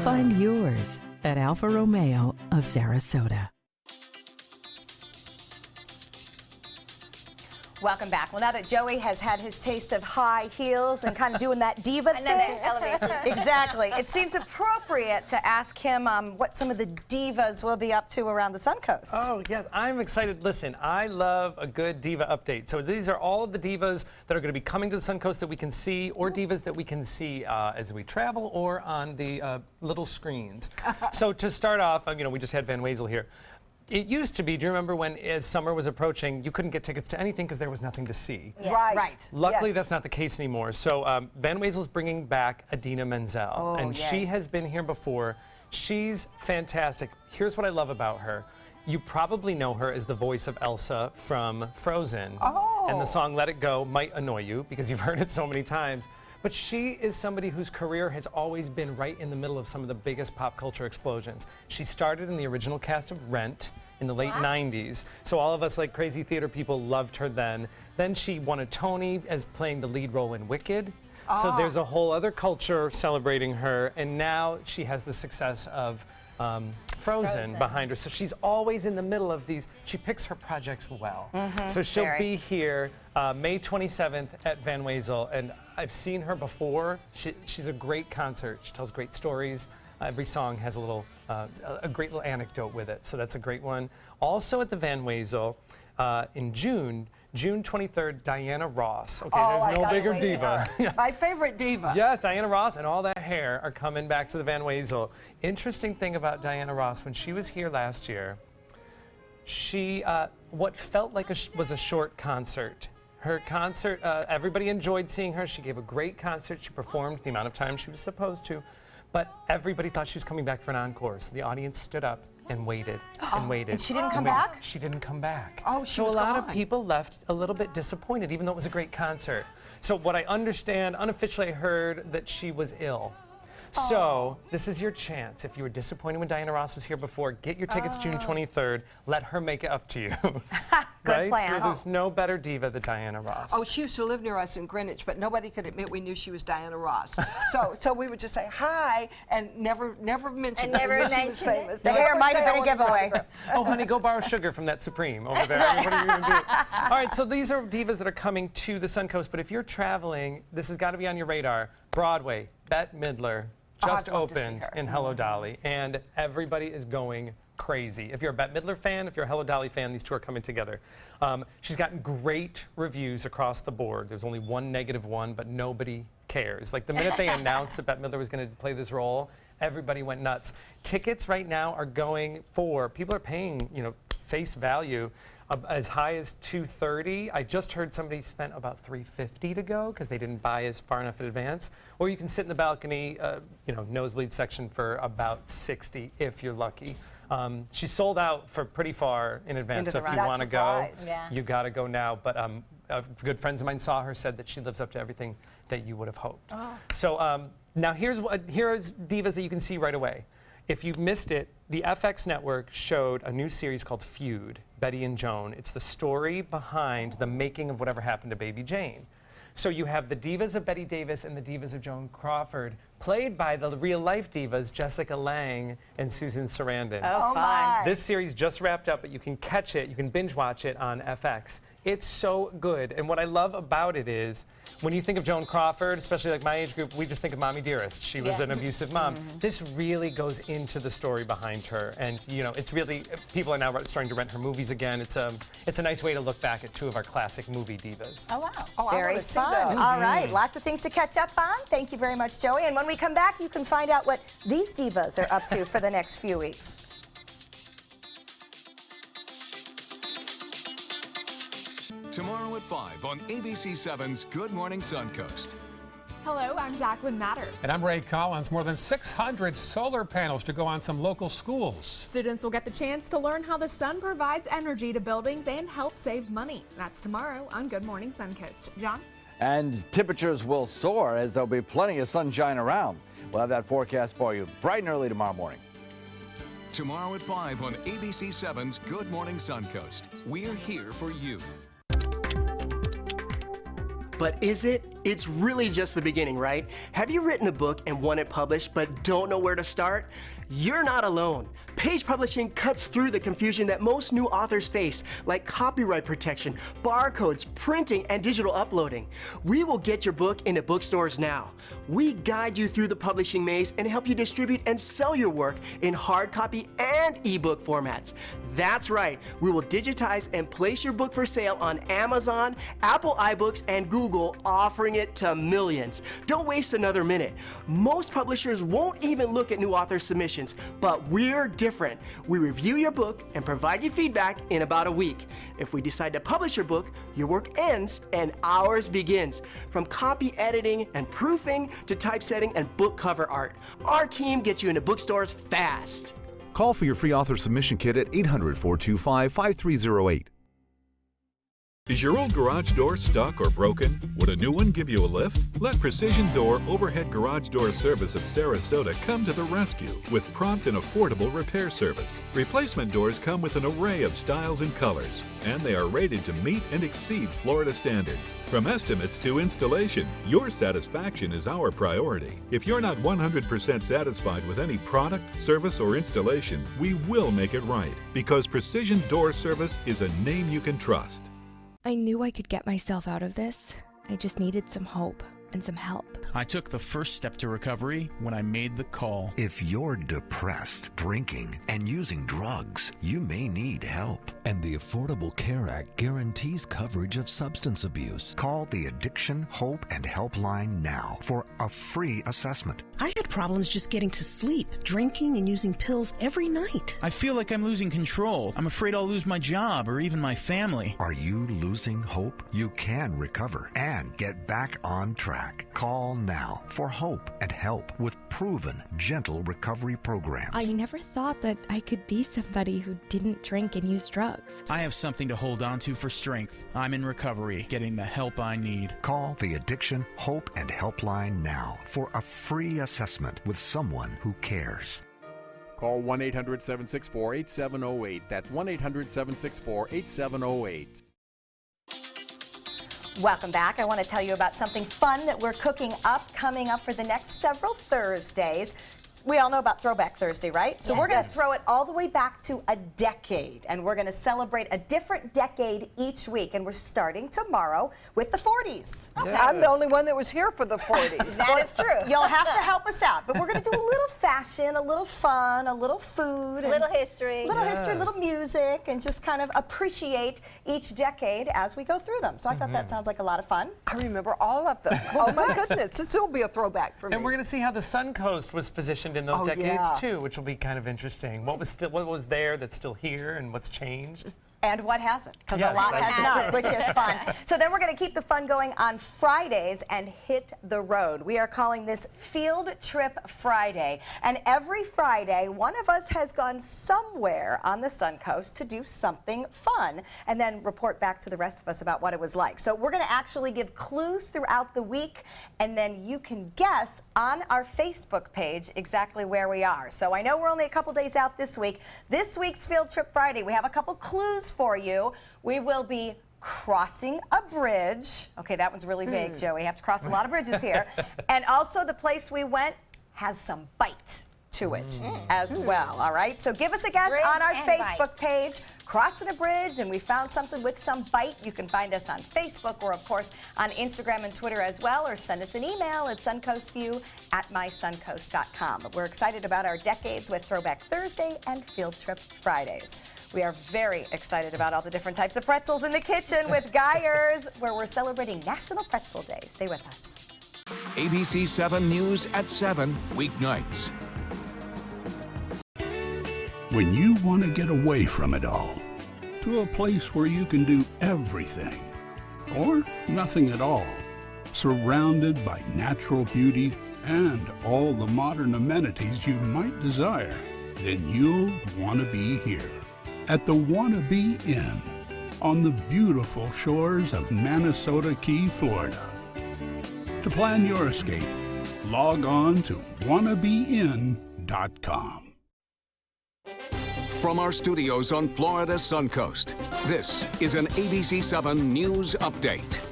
Find yours at Alfa Romeo of Sarasota. Welcome back. Well, now that Joey has had his taste of high heels and kind of doing that diva thing. Exactly. It seems appropriate to ask him what some of the divas will be up to around the Suncoast. Oh, yes. I'm excited. Listen, I love a good diva update. So these are all of the divas that are going to be coming to the Suncoast that we can see, or divas that we can see as we travel or on the little screens. So to start off, we just had Van Wezel here. It used to be, do you remember when, as summer was approaching, you couldn't get tickets to anything because there was nothing to see? Yeah. Right. Luckily, that's not the case anymore. So Van Wezel's bringing back Idina Menzel, and she has been here before. She's fantastic. Here's what I love about her. You probably know her as the voice of Elsa from Frozen. And the song Let It Go might annoy you because you've heard it so many times. But she is somebody whose career has always been right in the middle of some of the biggest pop culture explosions. She started in the original cast of Rent in the late 90s. So all of us like crazy theater people loved her then. Then she won a Tony as playing the lead role in Wicked. So there's a whole other culture celebrating her. And now she has the success of Frozen behind her. So she's always in the middle of these. She picks her projects well. So she'll be here May 27th at Van Wezel. And I've seen her before. She's a great concert. She tells great stories. Every song has a great little anecdote with it. So that's a great one. Also at the Van Wezel in June 23rd, Diana Ross. Okay, there's no bigger diva. My favorite diva. Yes, Diana Ross and all that hair are coming back to the Van Wezel. Interesting thing about Diana Ross, when she was here last year, she, what felt like was a short concert. Her concert, everybody enjoyed seeing her. She gave a great concert. She performed the amount of time she was supposed to, but everybody thought she was coming back for an encore. So the audience stood up and waited and waited. And she didn't come back? She didn't come back. So a lot of people left a little bit disappointed, even though it was a great concert. So what I understand, unofficially I heard that she was ill. So this is your chance. If you were disappointed when Diana Ross was here before, get your tickets June 23rd. Let her make it up to you. Good plan. So there's no better diva than Diana Ross. She used to live near us in Greenwich, but nobody could admit we knew she was Diana Ross. so we would just say hi and never mention that she was famous. The hair might have been a giveaway. Oh, honey, go borrow sugar from that Supreme over there. What are you going to do? All right, so these are divas that are coming to the Suncoast, but if you're traveling, this has got to be on your radar. Broadway, Bette Midler just opened in Hello Dolly, and everybody is going crazy. If you're a Bette Midler fan, if you're a Hello Dolly fan, these two are coming together. She's gotten great reviews across the board. There's only one negative one, but nobody cares. Like the minute they announced that Bette Midler was going to play this role, everybody went nuts. Tickets right now are going for, people are paying, face value as high as $230. I just heard somebody spent about $350 to go because they didn't buy as far enough in advance. Or you can sit in the balcony, nosebleed section for about $60 if you're lucky. She's sold out for pretty far in advance, so if you want to go, you got to go now. But good friends of mine saw her, said that she lives up to everything that you would have hoped. Oh. So now here's divas that you can see right away. If you missed it, the FX network showed a new series called Feud, Betty and Joan. It's the story behind the making of whatever happened to Baby Jane. So you have the divas of Betty Davis and the divas of Joan Crawford, played by the real-life divas Jessica Lange and Susan Sarandon. Oh, fun. This series just wrapped up, but you can catch it, you can binge watch it on FX. It's so good. And what I love about it is, when you think of Joan Crawford, especially like my age group, we just think of Mommy Dearest. She was an abusive mom. This really goes into the story behind her. And, it's really, people are now starting to rent her movies again. It's a nice way to look back at two of our classic movie divas. Oh, wow. Oh, very fun. All right, lots of things to catch up on. Thank you very much, Joey. And when we come back, you can find out what these divas are up to for the next few weeks. Tomorrow at 5 on ABC7's Good Morning Suncoast. Hello, I'm Jacqueline Matter. And I'm Ray Collins. More than 600 solar panels to go on some local schools. Students will get the chance to learn how the sun provides energy to buildings and help save money. That's tomorrow on Good Morning Suncoast. John? And temperatures will soar as there'll be plenty of sunshine around. We'll have that forecast for you bright and early tomorrow morning. Tomorrow at 5 on ABC7's Good Morning Suncoast. We're here for you. But is it? It's really just the beginning, right? Have you written a book and want it published but don't know where to start? You're not alone. Page Publishing cuts through the confusion that most new authors face, like copyright protection, barcodes, printing, and digital uploading. We will get your book into bookstores now. We guide you through the publishing maze and help you distribute and sell your work in hard copy and ebook formats. That's right, we will digitize and place your book for sale on Amazon, Apple iBooks, and Google, offering it to millions. Don't waste another minute. Most publishers won't even look at new author submissions, but we're different. We review your book and provide you feedback in about a week. If we decide to publish your book, your work ends and ours begins. From copy editing and proofing to typesetting and book cover art, our team gets you into bookstores fast. Call for your free author submission kit at 800-425-5308. Is your old garage door stuck or broken? Would a new one give you a lift? Let Precision Door Overhead Garage Door Service of Sarasota come to the rescue with prompt and affordable repair service. Replacement doors come with an array of styles and colors, and they are rated to meet and exceed Florida standards. From estimates to installation, your satisfaction is our priority. If you're not 100% satisfied with any product, service, or installation, we will make it right, because Precision Door Service is a name you can trust. I knew I could get myself out of this. I just needed some hope and some help. I took the first step to recovery when I made the call. If you're depressed, drinking, and using drugs, you may need help. And the Affordable Care Act guarantees coverage of substance abuse. Call the Addiction, Hope, and Helpline now for a free assessment. I had problems just getting to sleep, drinking and using pills every night. I feel like I'm losing control. I'm afraid I'll lose my job or even my family. Are you losing hope? You can recover and get back on track. Call now for hope and help with proven, gentle recovery programs. I never thought that I could be somebody who didn't drink and use drugs. I have something to hold on to for strength. I'm in recovery, getting the help I need. Call the Addiction, Hope, and Helpline now for a free assessment with someone who cares. Call 1-800-764-8708. That's 1-800-764-8708. Welcome back. I want to tell you about something fun that we're cooking up, coming up for the next several Thursdays. We all know about Throwback Thursday, right? So we're going to throw it all the way back to a decade, and we're going to celebrate a different decade each week. And we're starting tomorrow with the 40s. Okay. I'm the only one that was here for the 40s. That is true. You'll have to help us out, but we're going to do a little fashion, a little fun, a little food, a little history, a little music, and just kind of appreciate each decade as we go through them. So I thought that sounds like a lot of fun. I remember all of them. Oh my goodness, this will be a throwback for me. And we're going to see how the Suncoast was positioned in those decades too, which will be kind of interesting. What was there that's still here, and what's changed? And what hasn't, because a lot has not, which is fun. So then we're going to keep the fun going on Fridays and hit the road. We are calling this Field Trip Friday. And every Friday, one of us has gone somewhere on the Suncoast to do something fun and then report back to the rest of us about what it was like. So we're going to actually give clues throughout the week, and then you can guess on our Facebook page exactly where we are. So I know we're only a couple days out this week. This week's Field Trip Friday, we have a couple clues for you. We will be crossing a bridge. Okay, that one's really vague, Joey. We have to cross a lot of bridges here. And also the place we went has some bite to it as well, all right? So give us a guess on our Facebook page, Crossing a Bridge, and we found something with some bite. You can find us on Facebook or, of course, on Instagram and Twitter as well, or send us an email at suncoastview@mysuncoast.com. But we're excited about our decades with Throwback Thursday and Field Trip Fridays. We are very excited about all the different types of pretzels in the kitchen with Geyer's, where we're celebrating National Pretzel Day. Stay with us. ABC 7 News at 7, weeknights. When you want to get away from it all, to a place where you can do everything, or nothing at all, surrounded by natural beauty and all the modern amenities you might desire, then you'll want to be here at the Wannabe Inn on the beautiful shores of Manasota Key, Florida. To plan your escape, log on to wannabeinn.com. From our studios on Florida's Suncoast, this is an ABC 7 News Update.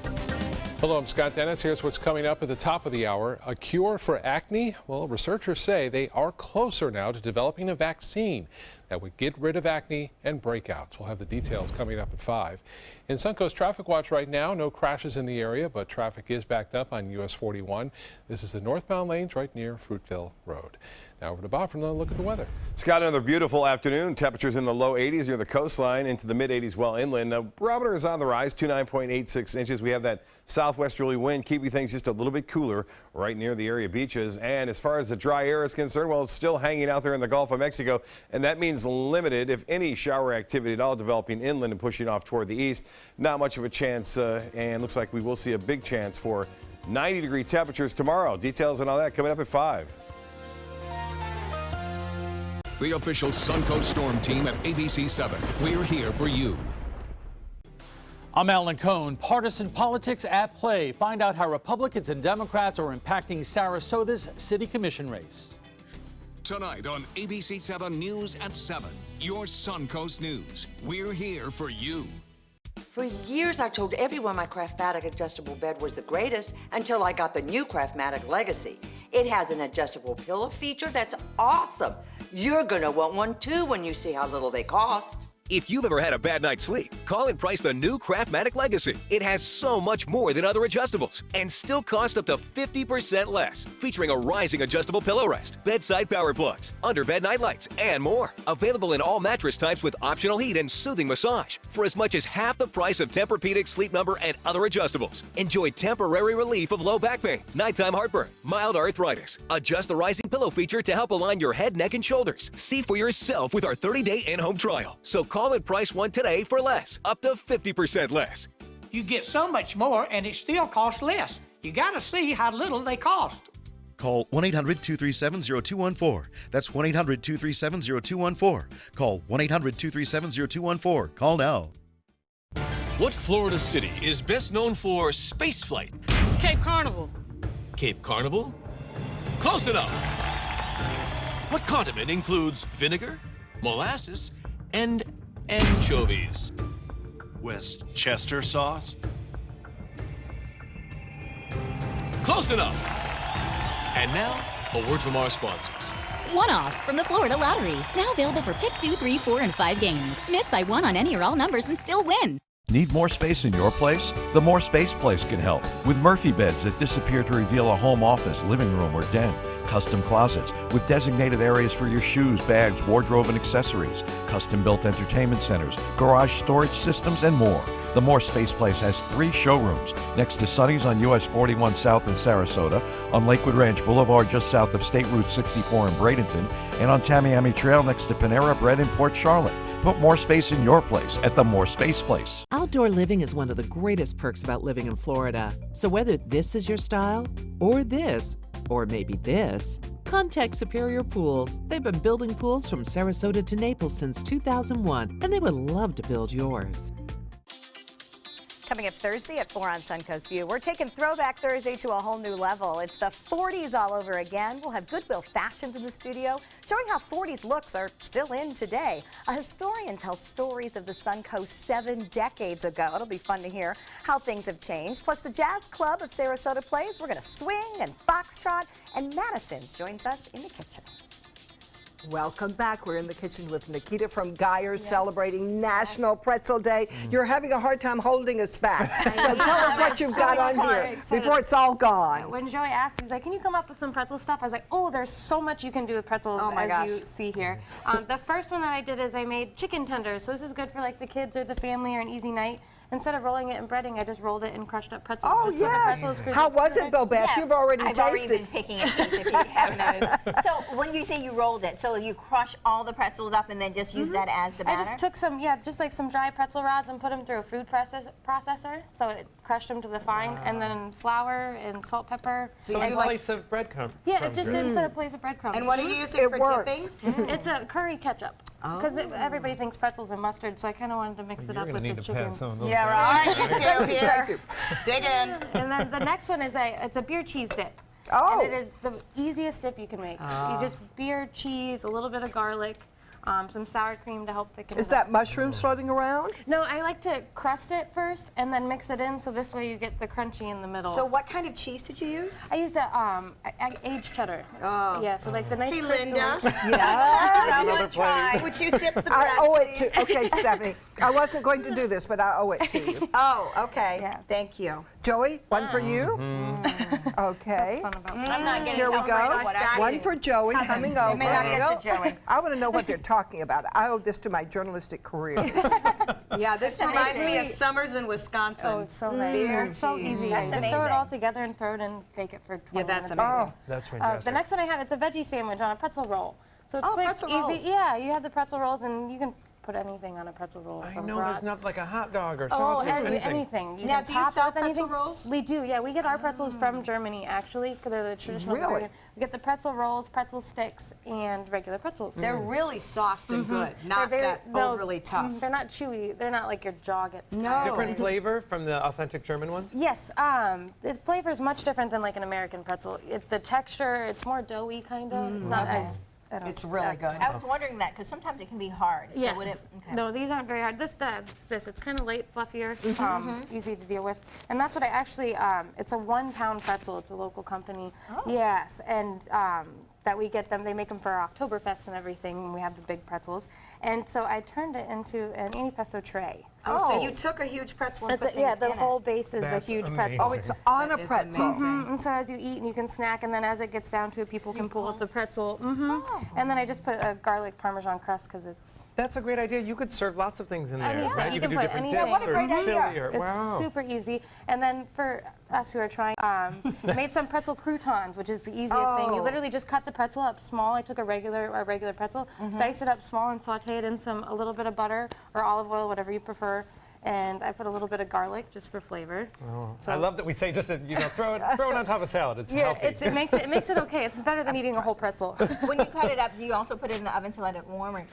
Hello, I'm Scott Dennis. Here's what's coming up at the top of the hour. A cure for acne? Well, researchers say they are closer now to developing a vaccine that would get rid of acne and breakouts. We'll have the details coming up at 5. In Suncoast Traffic Watch right now, no crashes in the area, but traffic is backed up on US 41. This is the northbound lanes right near Fruitville Road. Now over to Bob for another look at the weather. Scott, another beautiful afternoon. Temperatures in the low 80s near the coastline, into the mid 80s well inland. Now, barometer is on the rise, 29.86 inches. We have that southwesterly wind keeping things just a little bit cooler right near the area beaches. And as far as the dry air is concerned, well, it's still hanging out there in the Gulf of Mexico, and that means limited, if any, shower activity at all developing inland and pushing off toward the east. Not much of a chance, and looks like we will see a big chance for 90-degree temperatures tomorrow. Details and all that coming up at 5. The official Suncoast Storm team at ABC 7. We're here for you. I'm Alan Cohn. Partisan politics at play. Find out how Republicans and Democrats are impacting Sarasota's city commission race. Tonight on ABC 7 News at 7. Your Suncoast News. We're here for you. For years, I told everyone my Craftmatic adjustable bed was the greatest until I got the new Craftmatic Legacy. It has an adjustable pillow feature that's awesome. You're gonna want one too when you see how little they cost. If you've ever had a bad night's sleep, call and price the new Craftmatic Legacy. It has so much more than other adjustables and still costs up to 50% less. Featuring a rising adjustable pillow rest, bedside power plugs, underbed night lights, and more. Available in all mattress types with optional heat and soothing massage for as much as half the price of Tempur-Pedic, Sleep Number, and other adjustables. Enjoy temporary relief of low back pain, nighttime heartburn, mild arthritis. Adjust the rising pillow feature to help align your head, neck, and shoulders. See for yourself with our 30-day in-home trial. So call and price one today for less, up to 50% less. You get so much more and it still costs less. You gotta see how little they cost. Call 1-800-237-0214. That's 1-800-237-0214. Call 1-800-237-0214. Call now. What Florida city is best known for spaceflight? Cape Carnival. Cape Carnival? Close enough. What condiment includes vinegar, molasses, and anchovies? Westchester sauce? Close enough. And now, a word from our sponsors. 1 off from the Florida Lottery. Now available for pick 2, 3, 4, and 5 games. Miss by 1 on any or all numbers and still win. Need more space in your place? The More Space Place can help. With Murphy beds that disappear to reveal a home office, living room, or den. Custom closets with designated areas for your shoes, bags, wardrobe, and accessories. Custom-built entertainment centers, garage storage systems, and more. The More Space Place has 3 showrooms next to Sonny's on US 41 South in Sarasota, on Lakewood Ranch Boulevard just south of State Route 64 in Bradenton, and on Tamiami Trail next to Panera Bread in Port Charlotte. Put more space in your place at the More Space Place. Outdoor living is one of the greatest perks about living in Florida. So whether this is your style, or this, or maybe this, contact Superior Pools. They've been building pools from Sarasota to Naples since 2001, and they would love to build yours. Coming up Thursday at 4 on Suncoast View, we're taking Throwback Thursday to a whole new level. It's the 40s all over again. We'll have Goodwill Fashions in the studio, showing how 40s looks are still in today. A historian tells stories of the Suncoast 7 decades ago. It'll be fun to hear how things have changed. Plus, the Jazz Club of Sarasota plays. We're going to swing and foxtrot, and Madison's joins us in the kitchen. Welcome back. We're in the kitchen with Nikita from Geyer's, celebrating National Pretzel Day. You're having a hard time holding us back. So tell us what you've got on here before it's all gone. When Joey asked, he's like, can you come up with some pretzel stuff? I was like, oh, there's so much you can do with pretzels, as you see here. The first one that I did is I made chicken tenders. So this is good for like the kids or the family or an easy night. Instead of rolling it in breading, I just rolled it in crushed up pretzels. Oh, yes. How was it, Bobette? Yeah, You've already I've tasted. already been picking a piece if you haven't. So when you say you rolled it, so you crush all the pretzels up and then just use that as the batter? I just took some, just like some dry pretzel rods and put them through a food processor. So it crushed them to the fine, and then flour and salt, pepper. So it's a place of breadcrumb. Yeah, it just instead of place of breadcrumbs. And what are you using for dipping? It's a curry ketchup. Because everybody thinks pretzels and mustard, so I kind of wanted to mix it up with the chicken. Yeah, right. You too, here. Dig in. And then the next one is it's a beer cheese dip. Oh. And it is the easiest dip you can make. You just beer, cheese, a little bit of garlic, some sour cream to help thicken it up. Is that mushrooms floating around? No, I like to crust it first and then mix it in, so this way you get the crunchy in the middle. So what kind of cheese did you use? I used a aged cheddar. Oh. Yeah, so like the nice Hey, crystal. Linda. Yes. Another plate. Would you dip the bread, I owe it please? to, okay, Stephanie. I wasn't going to do this, but I owe it to you. Oh, okay. Yeah. Thank you. Joey, one for you. Okay. I'm not getting Here we help go. right what I One do. for Joey coming over. They may not get to Joey. I want to know what they're talking about. I owe this to my journalistic career. Yeah, this reminds me of summers in Wisconsin. Oh, it's so nice. It's so easy. That's Just throw it amazing. all together and throw it in, bake it for 20 Yeah, that's minutes. amazing. That's fantastic. The next one I have, it's a veggie sandwich on a pretzel roll. So it's quick, pretzel easy. rolls. Yeah, you have the pretzel rolls, and you can put anything on a pretzel roll. I from know brats. there's not like a hot dog or Oh, sausage, anything. You Now, can do you top sell with anything. pretzel rolls? We do, yeah. We get our pretzels from Germany, actually, because they're the traditional Really? version. We get the pretzel rolls, pretzel sticks, and regular pretzels. They're really soft and good, not that overly tough. They're not chewy. They're not like your jaw gets No. tired. Different flavor from the authentic German ones? Yes, the flavor is much different than like an American pretzel. The texture, it's more doughy kind of. It's not as. It's really good. I was wondering that because sometimes it can be hard. Yes. So would it, okay. No, these aren't very hard. This. It's kind of light, fluffier, easy to deal with. And that's what I actually, it's a 1 pound pretzel. It's a local company. Oh. Yes, and that we get them, they make them for our Oktoberfest and everything, and we have the big pretzels. And so I turned it into an antipasto tray. Oh, so you took a huge pretzel and It's put a, yeah, things the in whole it. base is That's a huge amazing. pretzel. Oh, it's on a That is pretzel. amazing. And so as you eat and you can snack, and then as it gets down to it, people can pull up the pretzel. And then I just put a garlic Parmesan crust because it's. That's a great idea. You could serve lots of things in there, Yeah, right? you could can do put different anything. dips What a or great chili idea. or It's wow. super easy. And then for us who are trying, made some pretzel croutons, which is the easiest thing. You literally just cut the pretzel up small. I took a regular pretzel, dice it up small, and saute it in a little bit of butter or olive oil, whatever you prefer. And I put a little bit of garlic just for flavor. Oh, I love that we say just to, throw it on top of salad. It's healthy. it makes it okay. It's better than eating a whole pretzel. When you cut it up, do you also put it in the oven to let it warm? Or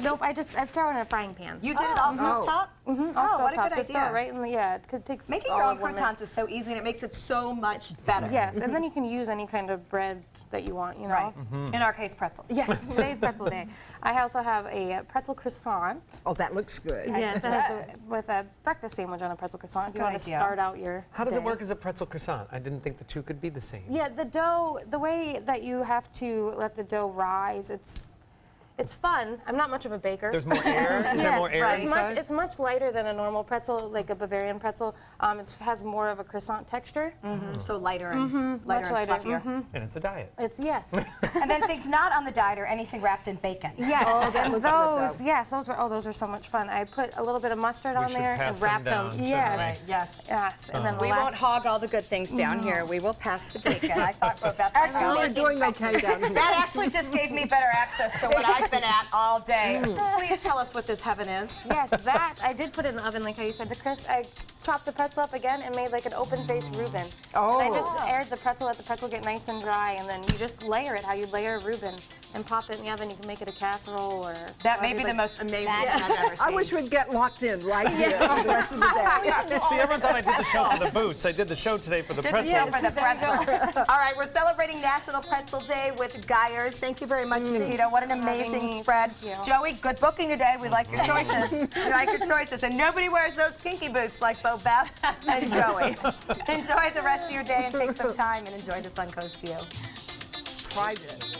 Nope, I throw it in a frying pan. You did it all stovetop? All what a stovetop. good Just idea. throw it right in the, it takes Making all your own of 1 minute. croutons is so easy, and it makes it so much better. Yes, and then you can use any kind of bread that you want, you know. Right. In our case, pretzels. Yes, today's pretzel day. I also have a pretzel croissant. Oh, that looks good. Yes, it has with a breakfast sandwich on a pretzel croissant. If you want to start out your How does it day. work as a pretzel croissant? I didn't think the two could be the same. Yeah, the dough, the way that you have to let the dough rise, it's fun. I'm not much of a baker. There's more air? Is there more air inside? It's much lighter than a normal pretzel, like a Bavarian pretzel. It has more of a croissant texture. So lighter and lighter much and lighter. fluffier. And it's a diet. It's yes. And then things not on the diet are anything wrapped in bacon. Yes, Oh, that and looks good, those, though. yes, those are so much fun. I put a little bit of mustard on should there pass and some wrap down, them. shouldn't Yes, Right, yes. yes. And then the We last, won't hog all the good things down here. We will pass the bacon. I thought we're about to Actually, we're doing okay down here. That actually just gave me better access to what I've been at all day. Please tell us what this heaven is. Yes, that I did put in the oven, like how you said to Chris. I chopped the pretzel up again and made like an open-faced Reuben. Oh. And I just aired the pretzel, let the pretzel get nice and dry, and then you just layer it how you layer a Reuben and pop it in the oven. You can make it a casserole or. That may be the most amazing thing I've ever seen. I wish we'd get locked in right here for the rest of the day. See, everyone thought I did the show for the boots. I did the show today for the pretzels. Yeah, for the pretzel. All right, we're celebrating National Pretzel Day with Geyers. Thank you very much, Nikita. What an amazing spread. Joey, good booking today. We like your choices. We like your choices. And nobody wears those kinky boots like Bo Beth and Joey. Enjoy the rest of your day and take some time and enjoy the Suncoast view. Tried it.